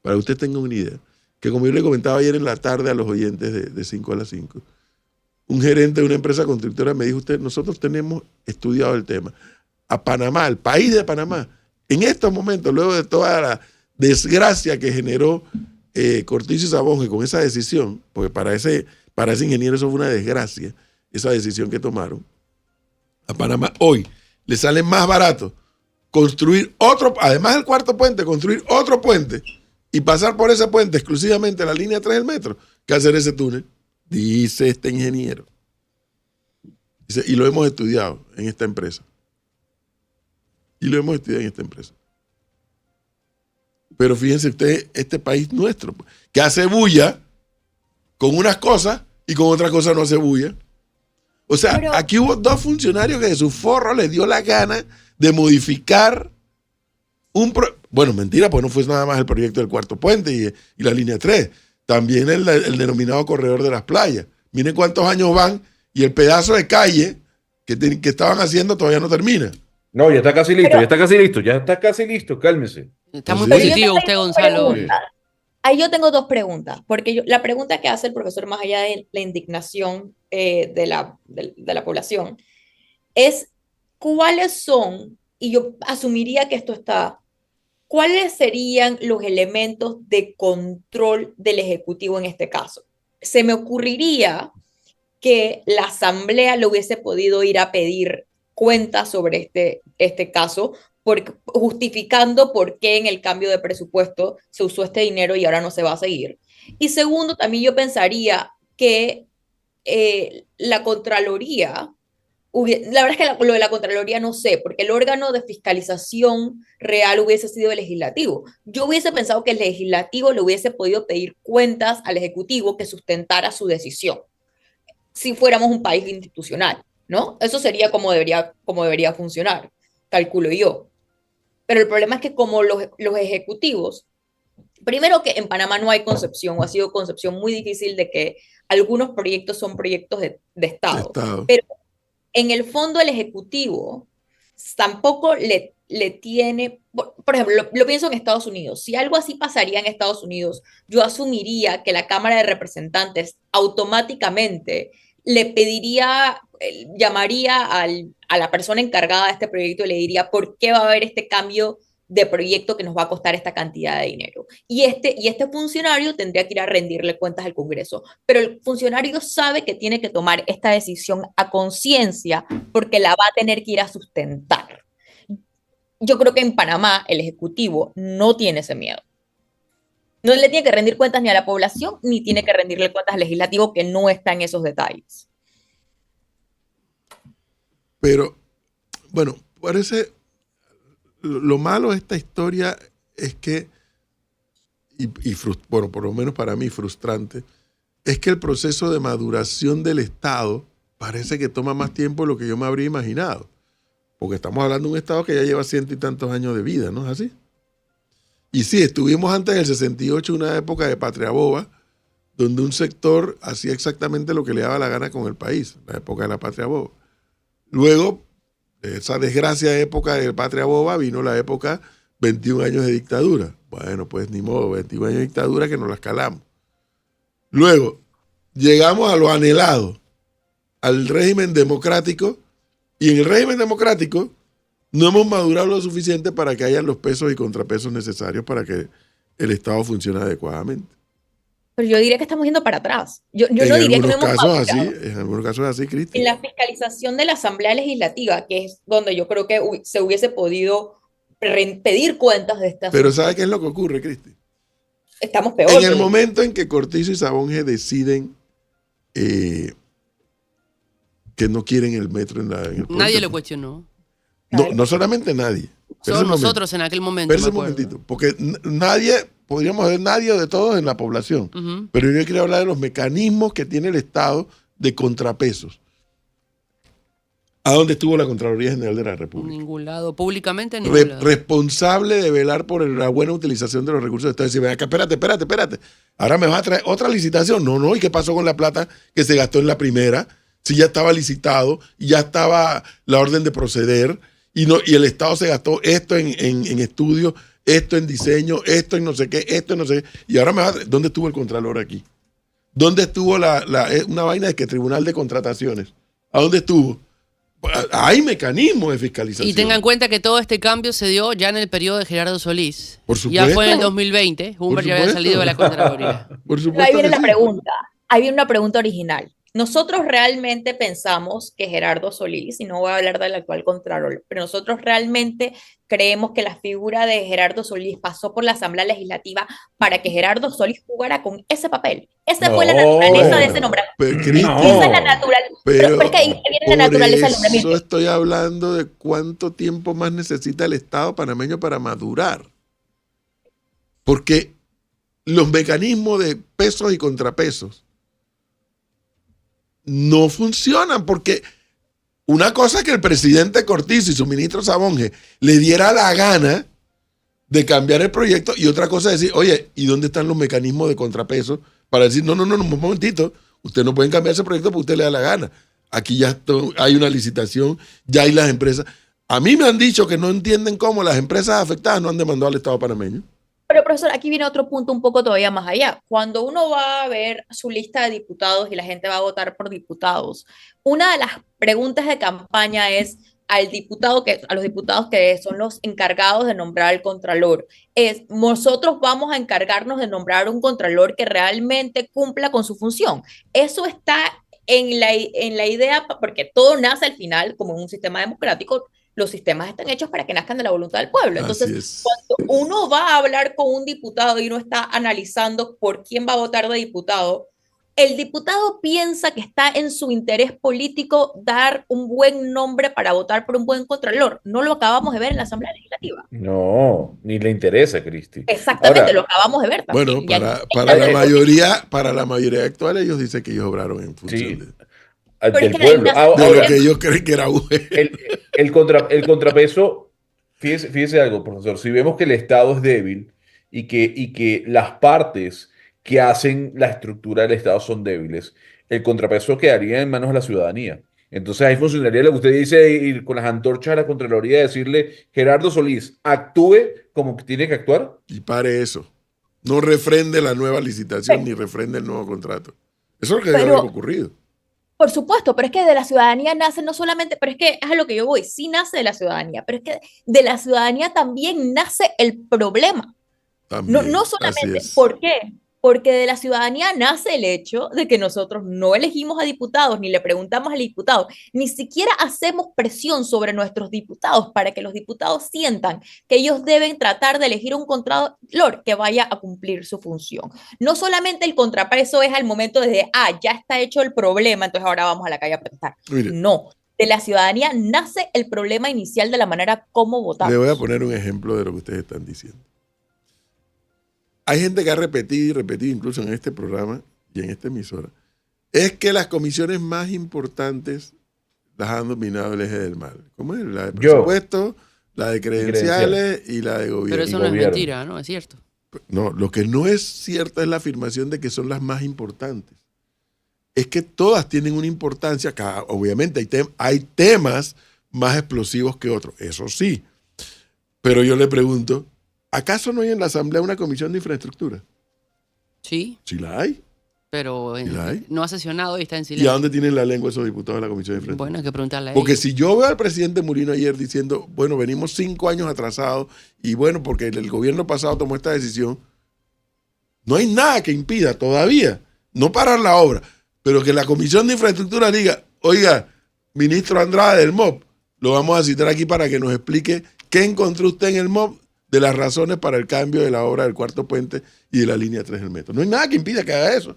Speaker 3: para que usted tenga una idea, que como yo le comentaba ayer en la tarde a los oyentes de 5 a las 5, un gerente de una empresa constructora me dijo, nosotros tenemos estudiado el tema. A Panamá, el país de Panamá, en estos momentos, luego de toda la desgracia que generó Cortizo y Sabonge con esa decisión, porque para ese ingeniero eso fue una desgracia, esa decisión que tomaron, a Panamá hoy le sale más barato construir otro, además del cuarto puente, construir otro puente y pasar por ese puente exclusivamente la línea 3 del metro, que hacer ese túnel, dice este ingeniero. Dice, y lo hemos estudiado en esta empresa. Pero fíjense ustedes, este país nuestro, que hace bulla con unas cosas y con otras cosas no hace bulla. O sea, aquí hubo dos funcionarios que de su forro les dio la gana de modificar bueno, mentira, pues no fue nada más el proyecto del cuarto puente y la línea 3, también el denominado corredor de las playas. Miren cuántos años van y el pedazo de calle que estaban haciendo todavía no termina.
Speaker 1: No, ya está casi listo, cálmese.
Speaker 2: Está muy
Speaker 3: Entonces,
Speaker 2: positivo usted, Gonzalo.
Speaker 4: Ahí yo tengo dos preguntas, porque la pregunta que hace el profesor, más allá de la indignación de la población, es cuáles son, y yo asumiría que esto está, cuáles serían los elementos de control del Ejecutivo en este caso. Se me ocurriría que la Asamblea le hubiese podido ir a pedir cuentas sobre este caso, justificando por qué en el cambio de presupuesto se usó este dinero y ahora no se va a seguir. Y segundo, también yo pensaría que la Contraloría, la verdad es que lo de la Contraloría no sé, porque el órgano de fiscalización real hubiese sido el legislativo. Yo hubiese pensado que el legislativo le hubiese podido pedir cuentas al Ejecutivo que sustentara su decisión, si fuéramos un país institucional, ¿no? Eso sería como debería funcionar, calculo yo. Pero el problema es que como los ejecutivos, primero que en Panamá no hay concepción, o ha sido concepción muy difícil de que algunos proyectos son proyectos de Estado. Pero en el fondo el Ejecutivo tampoco le tiene, por ejemplo, lo pienso en Estados Unidos. Si algo así pasaría en Estados Unidos, yo asumiría que la Cámara de Representantes automáticamente le pediría, llamaría a la persona encargada de este proyecto y le diría por qué va a haber este cambio de proyecto que nos va a costar esta cantidad de dinero. Y este funcionario tendría que ir a rendirle cuentas al Congreso. Pero el funcionario sabe que tiene que tomar esta decisión a conciencia porque la va a tener que ir a sustentar. Yo creo que en Panamá el Ejecutivo no tiene ese miedo. No le tiene que rendir cuentas ni a la población, ni tiene que rendirle cuentas al legislativo, que no está en esos detalles.
Speaker 3: Pero, bueno, parece, lo malo de esta historia es que, bueno, por lo menos para mí frustrante, es que el proceso de maduración del Estado parece que toma más tiempo de lo que yo me habría imaginado. Porque estamos hablando de un Estado que ya lleva 100 y tantos años de vida, ¿no es así? Y sí, estuvimos antes del 68 una época de patria boba, donde un sector hacía exactamente lo que le daba la gana con el país, la época de la patria boba. Luego, de esa desgracia época de patria boba, vino la época 21 años de dictadura. Bueno, pues ni modo, 21 años de dictadura que nos las calamos. Luego, llegamos a lo anhelado, al régimen democrático, y en el régimen democrático no hemos madurado lo suficiente para que hayan los pesos y contrapesos necesarios para que el Estado funcione adecuadamente.
Speaker 4: Pero yo diría que estamos yendo para atrás. Yo
Speaker 3: En
Speaker 4: no diría que no
Speaker 3: algunos
Speaker 4: hemos
Speaker 3: casos así,
Speaker 4: madurado.
Speaker 3: en algunos casos así,
Speaker 4: En
Speaker 3: Cristi.
Speaker 4: la fiscalización de la Asamblea Legislativa, que es donde yo creo que se hubiese podido pedir cuentas de este
Speaker 3: Pero
Speaker 4: asunto,
Speaker 3: ¿sabe qué es lo que ocurre, Cristi?
Speaker 4: estamos peor.
Speaker 3: En el momento en que Cortizo y Sabonge deciden que no quieren el metro en el
Speaker 2: Nadie
Speaker 3: puente,
Speaker 2: lo cuestionó.
Speaker 3: no solamente nadie. Espérese
Speaker 2: Solo
Speaker 3: un momento,
Speaker 2: nosotros en aquel momento.
Speaker 3: espérese
Speaker 2: me
Speaker 3: un
Speaker 2: acuerdo.
Speaker 3: momentito, porque nadie, podríamos ver nadie de todos en la población,
Speaker 2: Ujú.
Speaker 3: pero yo quiero hablar de los mecanismos que tiene el Estado de contrapesos. ¿A dónde estuvo la Contraloría General de la
Speaker 2: En
Speaker 3: República?
Speaker 2: ningún lado. Públicamente en ningún lado.
Speaker 3: Responsable de velar por la buena utilización de los recursos del Estado. Decir, ven acá, espérate. Ahora me vas a traer otra licitación. No. ¿Y qué pasó con la plata que se gastó en la primera? Si ya estaba licitado y ya estaba la orden de proceder y el Estado se gastó esto en estudios, esto en diseño, esto en no sé qué, esto en no sé qué. Y ahora me vas a traer, ¿dónde estuvo el Contralor aquí? ¿Dónde estuvo una vaina de que Tribunal de Contrataciones? ¿A dónde estuvo? Hay mecanismos de fiscalización.
Speaker 2: Y tengan en cuenta que todo este cambio se dio ya en el periodo de Gerardo Solís.
Speaker 3: Por
Speaker 2: Ya fue en el
Speaker 3: supuesto.
Speaker 2: 2020. Humbert ya había
Speaker 3: supuesto.
Speaker 2: salido de la Contraloría.
Speaker 3: Por
Speaker 4: Pero
Speaker 3: supuesto
Speaker 4: ahí viene
Speaker 3: que
Speaker 4: la
Speaker 3: sí.
Speaker 4: pregunta. Ahí viene una pregunta original. Nosotros realmente pensamos que Gerardo Solís, y no voy a hablar del actual Contralor, pero nosotros realmente creemos que la figura de Gerardo Solís pasó por la Asamblea Legislativa para que Gerardo Solís jugara con ese papel. Esa fue la naturaleza de ese nombramiento.
Speaker 3: Pero, Cristi,
Speaker 4: Esa es la naturaleza. Pero es que ahí viene la naturaleza del
Speaker 3: por
Speaker 4: nombramiento.
Speaker 3: eso estoy hablando de cuánto tiempo más necesita el Estado panameño para madurar. Porque los mecanismos de pesos y contrapesos no funcionan, porque una cosa es que el presidente Cortizo y su ministro Sabonge le diera la gana de cambiar el proyecto, y otra cosa es decir, oye, ¿y dónde están los mecanismos de contrapeso para decir, no, un momentito, ustedes no pueden cambiar ese proyecto porque usted le da la gana? Aquí ya hay una licitación, ya hay las empresas. A mí me han dicho que no entienden cómo las empresas afectadas no han demandado al Estado panameño.
Speaker 4: Pero profesor, aquí viene otro punto un poco todavía más allá. Cuando uno va a ver su lista de diputados y la gente va a votar por diputados, una de las preguntas de campaña es a los diputados que son los encargados de nombrar al contralor, nosotros vamos a encargarnos de nombrar un contralor que realmente cumpla con su función. Eso está en la idea, porque todo nace al final como en un sistema democrático. Los sistemas están hechos para que nazcan de la voluntad del pueblo. Entonces,
Speaker 3: Así es.
Speaker 4: cuando uno va a hablar con un diputado y uno está analizando por quién va a votar de diputado, el diputado piensa que está en su interés político dar un buen nombre para votar por un buen contralor. No lo acabamos de ver en la Asamblea Legislativa.
Speaker 1: No, ni le interesa, Cristi.
Speaker 4: Exactamente,
Speaker 1: Ahora,
Speaker 4: lo acabamos de ver también.
Speaker 3: Bueno,
Speaker 4: Ya
Speaker 3: para la mayoría actual, ellos dicen que ellos obraron en función
Speaker 1: sí,
Speaker 3: de
Speaker 4: Pero
Speaker 1: del
Speaker 4: es que de ahí
Speaker 1: pueblo.
Speaker 4: nace el
Speaker 3: lo que
Speaker 1: Ahora,
Speaker 4: problema.
Speaker 3: ellos creen que era bueno.
Speaker 1: el contrapeso, fíjese algo, profesor, si vemos que el Estado es débil y que las partes que hacen la estructura del Estado son débiles, el contrapeso quedaría en manos de la ciudadanía. Entonces ahí funcionaría lo que usted dice, ir con las antorchas a la Contraloría y decirle, Gerardo Solís, actúe como que tiene que actuar.
Speaker 3: Y pare eso. No refrende la nueva licitación ni refrende el nuevo contrato. Eso es lo que debe
Speaker 4: Pero-
Speaker 3: haber ocurrido.
Speaker 4: Por supuesto, pero es que de la ciudadanía nace no solamente, pero es que es a lo que yo voy, sí nace de la ciudadanía, pero es que de la ciudadanía también nace el problema.
Speaker 3: También,
Speaker 4: No
Speaker 3: así
Speaker 4: solamente,
Speaker 3: es.
Speaker 4: ¿por qué? Porque de la ciudadanía nace el hecho de que nosotros no elegimos a diputados, ni le preguntamos al diputado, ni siquiera hacemos presión sobre nuestros diputados para que los diputados sientan que ellos deben tratar de elegir un contralor que vaya a cumplir su función. No solamente el contrapeso es al momento de, ya está hecho el problema, entonces ahora vamos a la calle a protestar.
Speaker 3: Mire,
Speaker 4: No, de la ciudadanía nace el problema inicial de la manera como votamos.
Speaker 3: le voy a poner un ejemplo de lo que ustedes están diciendo. Hay gente que ha repetido y repetido, incluso en este programa y en esta emisora, es que las comisiones más importantes las han dominado el eje del mal. ¿Cómo es? La de
Speaker 1: Yo.
Speaker 3: presupuesto, La de
Speaker 1: credenciales.
Speaker 3: credenciales y la de
Speaker 2: Pero
Speaker 3: gobierno.
Speaker 2: eso no es
Speaker 1: gobierno.
Speaker 2: mentira, ¿no? Es cierto.
Speaker 3: No, lo que no es cierto es la afirmación de que son las más importantes. Es que todas tienen una importancia. Obviamente hay temas más explosivos que otros, eso sí. Pero yo le pregunto, ¿acaso no hay en la Asamblea una comisión de infraestructura?
Speaker 2: Sí,
Speaker 3: Sí la hay.
Speaker 2: pero
Speaker 3: ¿Y la hay?
Speaker 2: no ha sesionado y está en
Speaker 3: ¿Y a
Speaker 2: silencio.
Speaker 3: dónde tienen la lengua esos diputados de la comisión de infraestructura?
Speaker 2: Bueno, hay que preguntarle a
Speaker 3: Porque
Speaker 2: ellos.
Speaker 3: si yo veo al presidente Mulino ayer diciendo, bueno, venimos 5 años atrasados y bueno, porque el gobierno pasado tomó esta decisión, no hay nada que impida todavía no parar la obra, pero que la Comisión de Infraestructura diga, oiga, ministro Andrade del MOP, lo vamos a citar aquí para que nos explique qué encontró usted en el MOP de las razones para el cambio de la obra del cuarto puente y de la línea 3 del metro. No hay nada que impida que haga eso.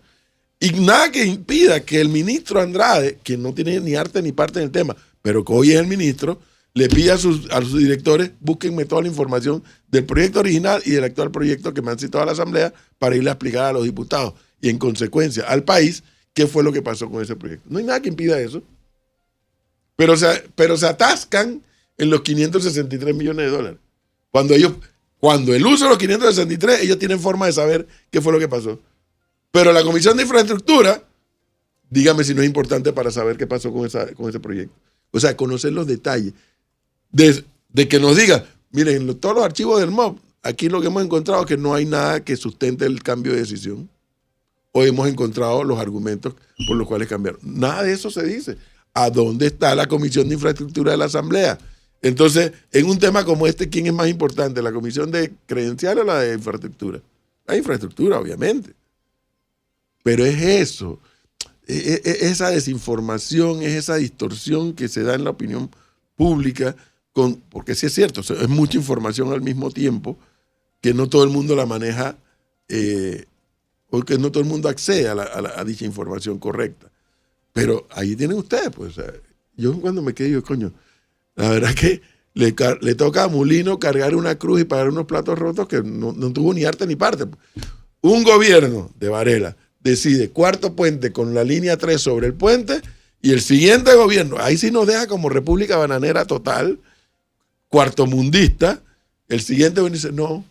Speaker 3: Y nada que impida que el ministro Andrade, que no tiene ni arte ni parte en el tema, pero que hoy es el ministro, le pida a sus directores, búsquenme toda la información del proyecto original y del actual proyecto que me han citado a la Asamblea para irle a explicar a los diputados y en consecuencia al país qué fue lo que pasó con ese proyecto. No hay nada que impida eso. Pero se atascan en los 563 millones de dólares. Cuando el uso de los 563, ellos tienen forma de saber qué fue lo que pasó. Pero la Comisión de Infraestructura, dígame si no es importante para saber qué pasó con ese proyecto. O sea, conocer los detalles. De que nos diga, miren, en todos los archivos del MOB, aquí lo que hemos encontrado es que no hay nada que sustente el cambio de decisión. O hemos encontrado los argumentos por los cuales cambiaron. Nada de eso se dice. ¿A dónde está la Comisión de Infraestructura de la Asamblea? Entonces, en un tema como este, ¿quién es más importante? ¿La Comisión de Credenciales o la de Infraestructura? La infraestructura, obviamente. Pero es eso, esa desinformación, es esa distorsión que se da en la opinión pública, porque sí es cierto, es mucha información al mismo tiempo, que no todo el mundo la maneja, o que no todo el mundo accede a dicha información correcta. Pero ahí tienen ustedes, pues. O sea, yo cuando me quedé, coño, la verdad es que le toca a Mulino cargar una cruz y pagar unos platos rotos que no tuvo ni arte ni parte. Un gobierno de Varela decide cuarto puente con la línea 3 sobre el puente y el siguiente gobierno, ahí sí nos deja como república bananera total, cuartomundista, el siguiente gobierno dice, no,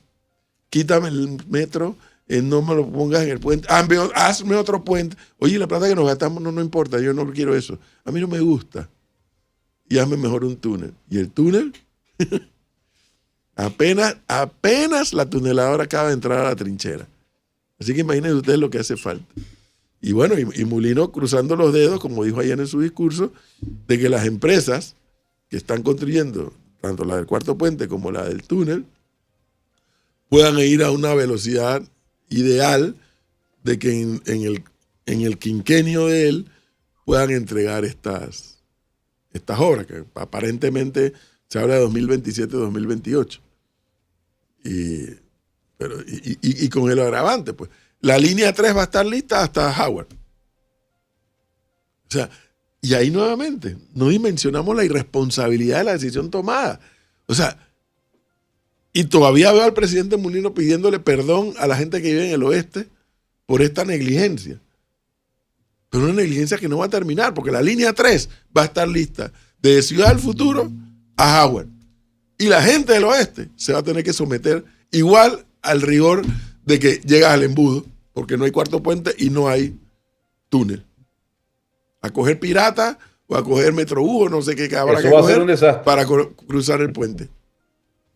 Speaker 3: quítame el metro, no me lo pongas en el puente, hazme otro puente. Oye, la plata que nos gastamos no importa, yo no quiero eso, a mí no me gusta. Y hazme mejor un túnel. Y el túnel, apenas la tuneladora acaba de entrar a la trinchera. Así que imagínense ustedes lo que hace falta. Y bueno, y Mulino cruzando los dedos, como dijo ayer en su discurso, de que las empresas que están construyendo, tanto la del cuarto puente como la del túnel, puedan ir a una velocidad ideal de que en el quinquenio de él puedan entregar estas obras, que aparentemente se habla de 2027-2028. Y con el agravante, pues, la línea 3 va a estar lista hasta Howard. O sea, y ahí nuevamente, no dimensionamos la irresponsabilidad de la decisión tomada. O sea, y todavía veo al presidente Mulino pidiéndole perdón a la gente que vive en el oeste por esta negligencia. Pero una negligencia que no va a terminar, porque la línea 3 va a estar lista de Ciudad del Futuro a Howard. Y la gente del oeste se va a tener que someter igual al rigor de que llegas al embudo, porque no hay cuarto puente y no hay túnel. A coger pirata o a coger Metrobús, no sé qué habrá que
Speaker 1: Eso va a ser
Speaker 3: coger
Speaker 1: un desastre.
Speaker 3: para cruzar el puente.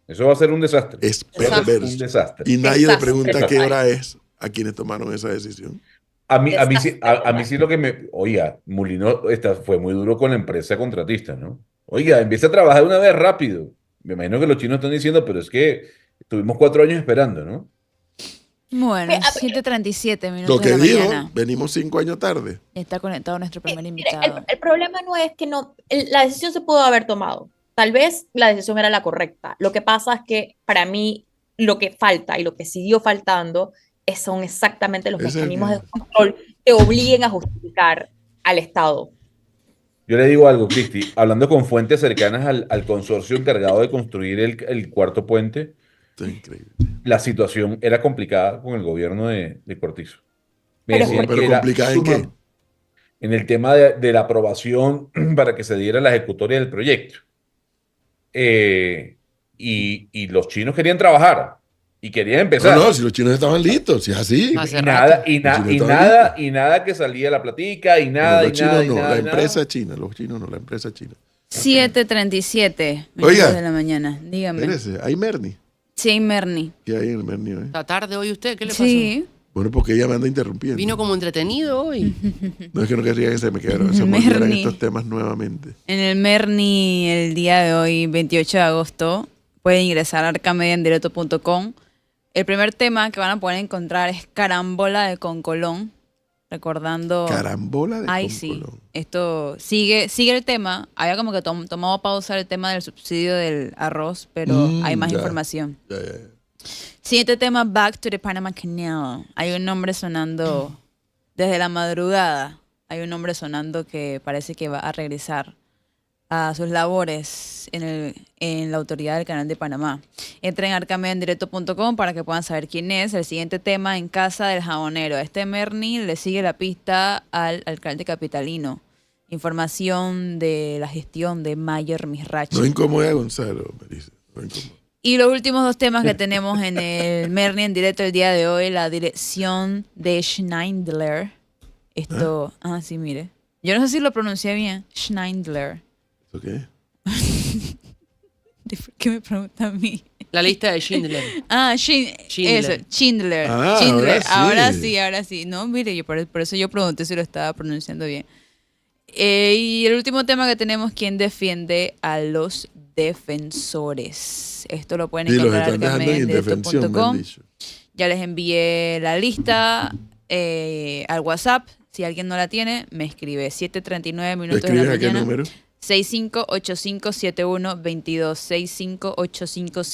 Speaker 1: Eso va a ser un desastre.
Speaker 3: Es
Speaker 4: Exacto.
Speaker 3: perverso.
Speaker 1: Un desastre.
Speaker 3: Y nadie le
Speaker 4: Desastre
Speaker 3: pregunta qué
Speaker 4: total.
Speaker 3: hora es a quienes tomaron esa decisión.
Speaker 1: A mí
Speaker 4: Desastre.
Speaker 1: sí lo que me... Oiga, Mulino fue muy duro con la empresa contratista, ¿no? Oiga, empieza a trabajar de una vez rápido. Me imagino que los chinos están diciendo, pero es que estuvimos 4 años esperando, ¿no?
Speaker 5: Bueno,
Speaker 4: Ve, a-
Speaker 5: 7:37 minutos
Speaker 3: Lo que
Speaker 5: de la
Speaker 3: digo,
Speaker 5: mañana.
Speaker 3: venimos 5 años tarde.
Speaker 5: Está conectado nuestro primer
Speaker 4: Mire,
Speaker 5: invitado.
Speaker 4: el problema no es que la decisión se pudo haber tomado. Tal vez la decisión era la correcta. Lo que pasa es que para mí lo que falta y lo que siguió faltando son exactamente los
Speaker 3: Ese es el
Speaker 4: mecanismos de
Speaker 3: tema.
Speaker 4: control que obliguen a justificar al Estado.
Speaker 1: Yo le digo algo, Cristi, hablando con fuentes cercanas al consorcio encargado de construir el cuarto puente,
Speaker 3: Esto es increíble.
Speaker 1: la situación era complicada con el gobierno de Cortizo. Me
Speaker 4: Pero
Speaker 1: decían
Speaker 3: ¿Pero
Speaker 1: que era
Speaker 3: complicada en qué?
Speaker 1: en el tema de la aprobación para que se diera la ejecutoria del proyecto. y los chinos querían trabajar y querían empezar.
Speaker 3: No, si los chinos estaban listos, si es así.
Speaker 2: Hace
Speaker 1: Y
Speaker 2: rato.
Speaker 1: nada,
Speaker 3: Los chinos estaban listos.
Speaker 1: y nada que salía la platica, y
Speaker 3: Pero
Speaker 1: nada,
Speaker 3: los
Speaker 1: y
Speaker 3: chinos
Speaker 1: nada, y
Speaker 3: no,
Speaker 1: nada,
Speaker 3: la
Speaker 1: y nada.
Speaker 3: empresa china, los chinos no, la empresa china.
Speaker 5: 7:37
Speaker 3: Oiga.
Speaker 5: minutos de la mañana. Dígame.
Speaker 3: Espérese, hay Merni.
Speaker 5: Sí, hay Merni.
Speaker 3: ¿Qué hay en el Merni hoy?
Speaker 2: ¿Está tarde hoy usted? ¿Qué le pasó?
Speaker 5: Sí.
Speaker 3: Bueno, porque ella me anda interrumpiendo.
Speaker 2: ¿Vino como entretenido hoy?
Speaker 3: No es que no quería que se me olvidaran
Speaker 5: Merni.
Speaker 3: estos temas nuevamente.
Speaker 5: En el Merni, el día de hoy, 28 de agosto, pueden ingresar a arcamediandirecto.com. El primer tema que van a poder encontrar es Carambola de Concolón, recordando...
Speaker 3: Carambola de
Speaker 5: Ay, sí.
Speaker 3: Concolón.
Speaker 5: Esto sigue el tema. Había como que tomado pausa el tema del subsidio del arroz, pero hay más
Speaker 3: ya.
Speaker 5: información.
Speaker 3: Ya.
Speaker 5: Siguiente tema, Back to the Panama Canal. Hay un nombre sonando desde la madrugada. Hay un nombre sonando que parece que va a regresar a sus labores en la autoridad del Canal de Panamá. Entren a arcamediandirecto.com para que puedan saber quién es. El siguiente tema, En casa del jabonero. Este Merni le sigue la pista al alcalde capitalino. Información de la gestión de Mayer Misrachi.
Speaker 3: No incomode a Gonzalo, Melissa. No incomode.
Speaker 5: Y los últimos dos temas que tenemos en el Merni en directo el día de hoy, la dirección de Schneidler. Esto, sí, mire. Yo no sé si lo pronuncié bien. Schneidler.
Speaker 3: ¿Eso qué?
Speaker 5: ¿Por qué me pregunta a mí?
Speaker 2: La lista de Schindler.
Speaker 5: Eso, Schindler.
Speaker 3: Ah,
Speaker 5: Schindler.
Speaker 3: ahora sí.
Speaker 5: Ahora sí. No, mire, yo por eso yo pregunté si lo estaba pronunciando bien. Y el último tema que tenemos, ¿quién defiende a los defensores? Esto lo pueden
Speaker 3: Y los
Speaker 5: encontrar
Speaker 3: están dejando en indefensión, me han
Speaker 5: arcamediandirecto.com.
Speaker 3: dicho.
Speaker 5: Ya les envié la lista al WhatsApp. Si alguien no la tiene, me escribe. 7:39
Speaker 3: ¿Lo
Speaker 5: minutos de la
Speaker 3: escribes a qué
Speaker 5: mañana.
Speaker 3: número?
Speaker 5: 65857122. 65857122.